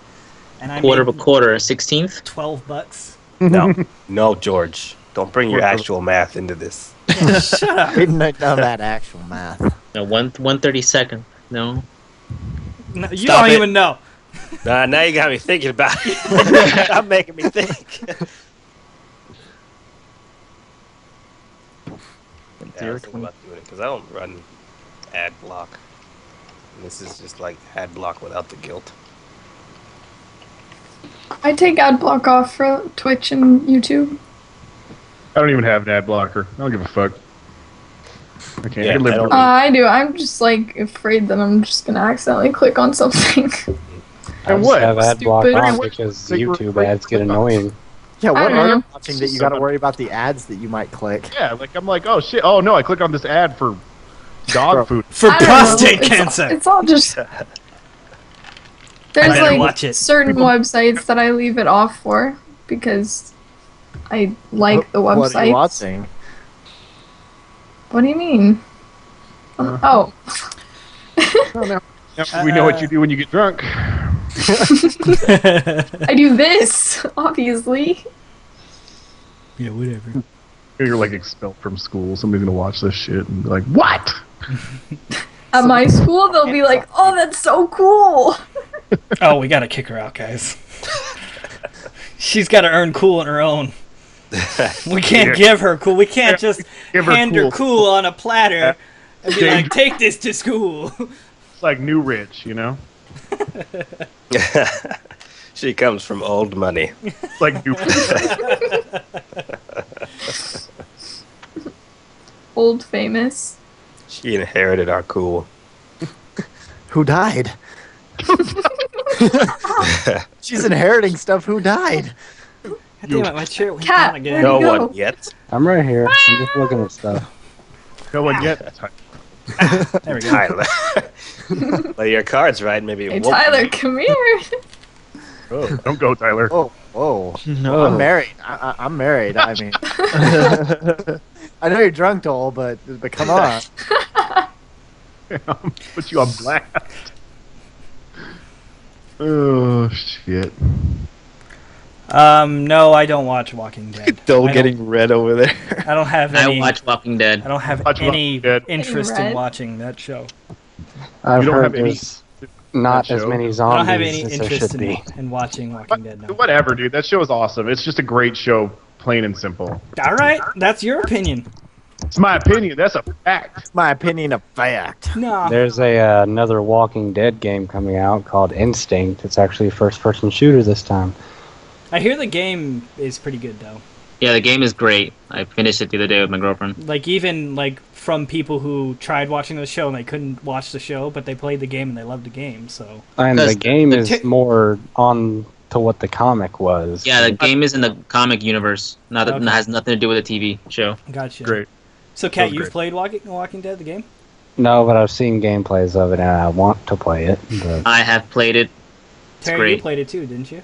and I Quarter of a made quarter, a 16th. $12. No, George. Don't bring your actual math into this. Yeah, shut up. Didn't know that actual math. No, 1/32. No. No, you Stop don't it. even know. Now you got me thinking about it. I'm making me think. Yeah, I was thinking about doing it because I don't run ad block. And this is just like ad block without the guilt. I take ad block off for Twitch and YouTube. I don't even have an ad blocker. I don't give a fuck. I can't. Yeah, I can live I don't- with I do. I'm just like afraid that I'm just gonna accidentally click on something. I And just what? have ad block Stupid. on What? because So you were YouTube afraid ads to get click on- annoying. Yeah, what I don't are you know. watching that you got to worry about the ads that you might click? Yeah, like I'm like, oh shit, oh no, I click on this ad for dog food. For I don't know. prostate It's- cancer. It's all just. There's better like watch it. certain websites that I leave it off for because I like the websites. What are you watching? What do you mean? Oh, Oh, now we know what you do when you get drunk. I do this, obviously. Yeah, whatever. You're like expelled from school. Somebody's gonna watch this shit and be like, what? At my school, they'll be like, "Oh, that's so cool." Oh, we gotta kick her out, guys. She's gotta earn cool on her own. We can't give her cool. We can't just Give her hand her cool. cool on a platter and be like, take this to school. It's like new rich, you know? She comes from old money. It's like new. Old famous. She inherited our cool. Who died? She's inheriting stuff. Who died? God damn it, my chair went Cat, down again. No go. one yet. I'm right here. I'm just looking at stuff. No one yet. There we go. Tyler. Well, your card's right. Maybe it Hey, won't Tyler, be. come here. Oh, don't go, Tyler. Oh, whoa. No. I'm married. I'm married. I mean, I know you're drunk, Dole, but come on. Put you on blast. Oh shit. No, I don't watch Walking Dead. Dole I don't- getting red over there. I don't have I any. watch Walking Dead. I don't have Watch any Walking Dead. interest in Red. watching that show. I've You don't heard have any- there's not that as show? many I zombies don't have any as there interest should in, be. in watching Walking Dead now. Whatever, dude. That show is awesome. It's just a great show, plain and simple. All right, that's your opinion. It's my opinion. That's a fact. My opinion of fact. No. There's another Walking Dead game coming out called Instinct. It's actually a first-person shooter this time. I hear the game is pretty good though. Yeah, the game is great. I finished it the other day with my girlfriend. Like even like from people who tried watching the show and they couldn't watch the show, but they played the game and they loved the game. So And Because the game the is ti- more on to what the comic was. Yeah, the game is in the comic universe. Not Okay. has nothing to do with the TV show. gotcha. Great. So Kat, was you've great. played Walking Dead the game? No, but I've seen gameplays of it and I want to play it. But I have played it. It's Terry, you great. played it too, didn't you?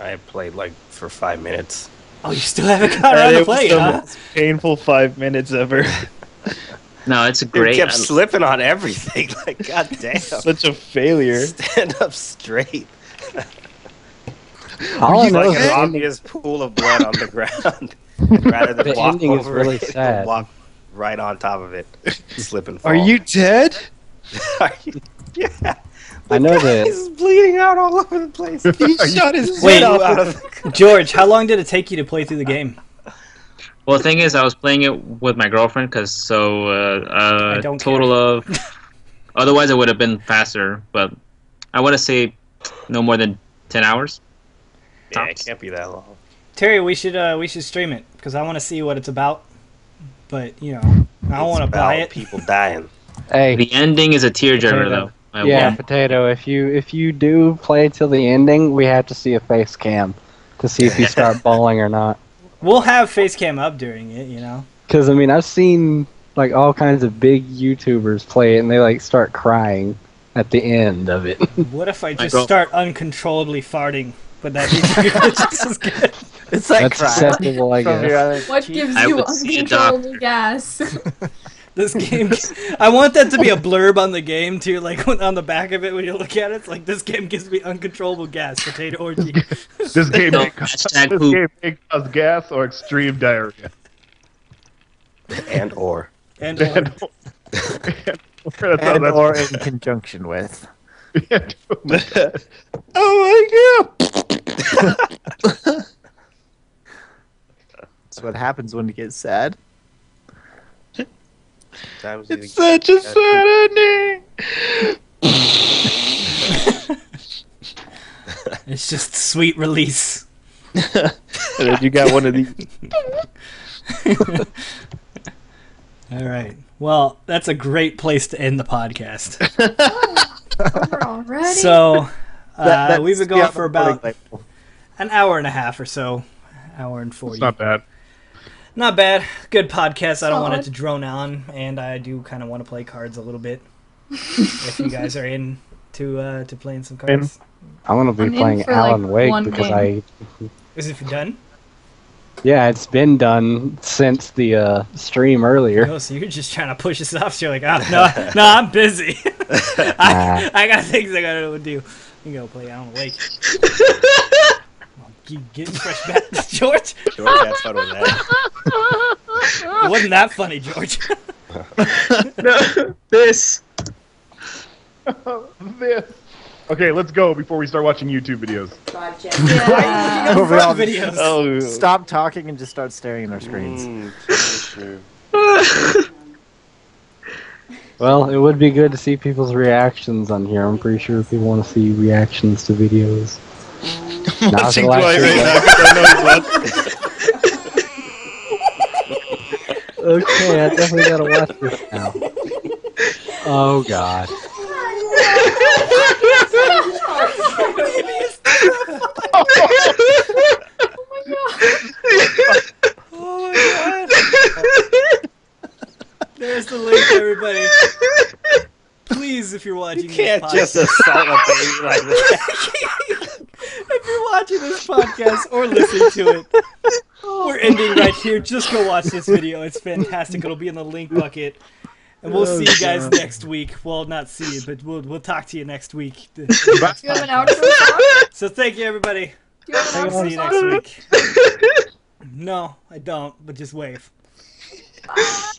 I played like for 5 minutes. Oh, you still haven't got around And to it was play it, the huh? most painful 5 minutes ever. No, it's Dude great. kept slipping on everything. Like, goddamn. Such a failure. Stand up straight. All I know like is an the ending, obvious pool of blood on the ground. Rather than the walk ending is over really it, sad. walk right on top of it, slip and fall. Are you dead? Are you- Yeah. I know that. He's bleeding out all over the place. He shot his Wait, head off out of the... George, how long did it take you to play through the game? Well, the thing is, I was playing it with my girlfriend, I don't total of. Otherwise, it would have been faster, but I want to say no more than 10 hours. Yeah, it Tops. can't be that long. Terry, we should stream it because I want to see what it's about. But I don't want to buy it. People dying. Hey, The ending is a tearjerker, Potato. though. I yeah, won't- Potato. If you do play till the ending, we have to see a face cam to see if you start bawling or not. We'll have face cam up during it. Because I mean, I've seen like all kinds of big YouTubers play it, and they like start crying at the end of it. What if I just girl- start uncontrollably farting? But that be just as good. It's like That's crying acceptable, I from guess. your other What cheek. gives I you would see a uncontrollable gas? This game, I want that to be a blurb on the game too, like on the back of it when you look at it. It's like, this game gives me uncontrollable gas, potato orgy. This game, No, may cause, hashtag this poop. game may cause gas or extreme diarrhea. And or. And And, And or in conjunction with. Oh my god! That's what happens when you get sad. Times It's such a sad ending. it's just sweet release. And then you got one of these. All right. Well, that's a great place to end the podcast. Over already? So, That's we've been the going for about recording label. an hour and a half or so. Hour and 40. It's not bad. Not bad. Good podcast. I don't want it Solid. to drone on, and I do kind of want to play cards a little bit. If you guys are in to playing some cards. I want to I'm be in playing for, Alan like, Wake one because game. Is it done? it's been done since the stream earlier. Oh, so you're just trying to push us off. So you're like, oh, no, I'm busy. I got things I gotta do. You go play Alan Wake. Get fresh back, George. George had fun with that. It wasn't that funny, George. No, this. This. Okay, let's go before we start watching YouTube videos. Yeah. Over all- videos. Oh, Stop talking and just start staring at our screens. True. Well, it would be good to see people's reactions on here. I'm pretty sure people want to see reactions to videos. Now's the watching last Dwight right video. now 'cause I know he's watching. Okay, I definitely gotta watch this now. Oh god. Oh my god. There's the link, everybody. Please, if you're watching You can't this just podcast, assault a baby like that. if you're watching this podcast or listening to it, we're ending right here. Just go watch this video. It's fantastic. It'll be in the link bucket. And we'll see you guys next week. Well, not see you, but we'll talk to you next week. Do you have an outro song? So thank you, everybody. Do you have an See outro you song? next week. No, I don't, but just wave. Ah.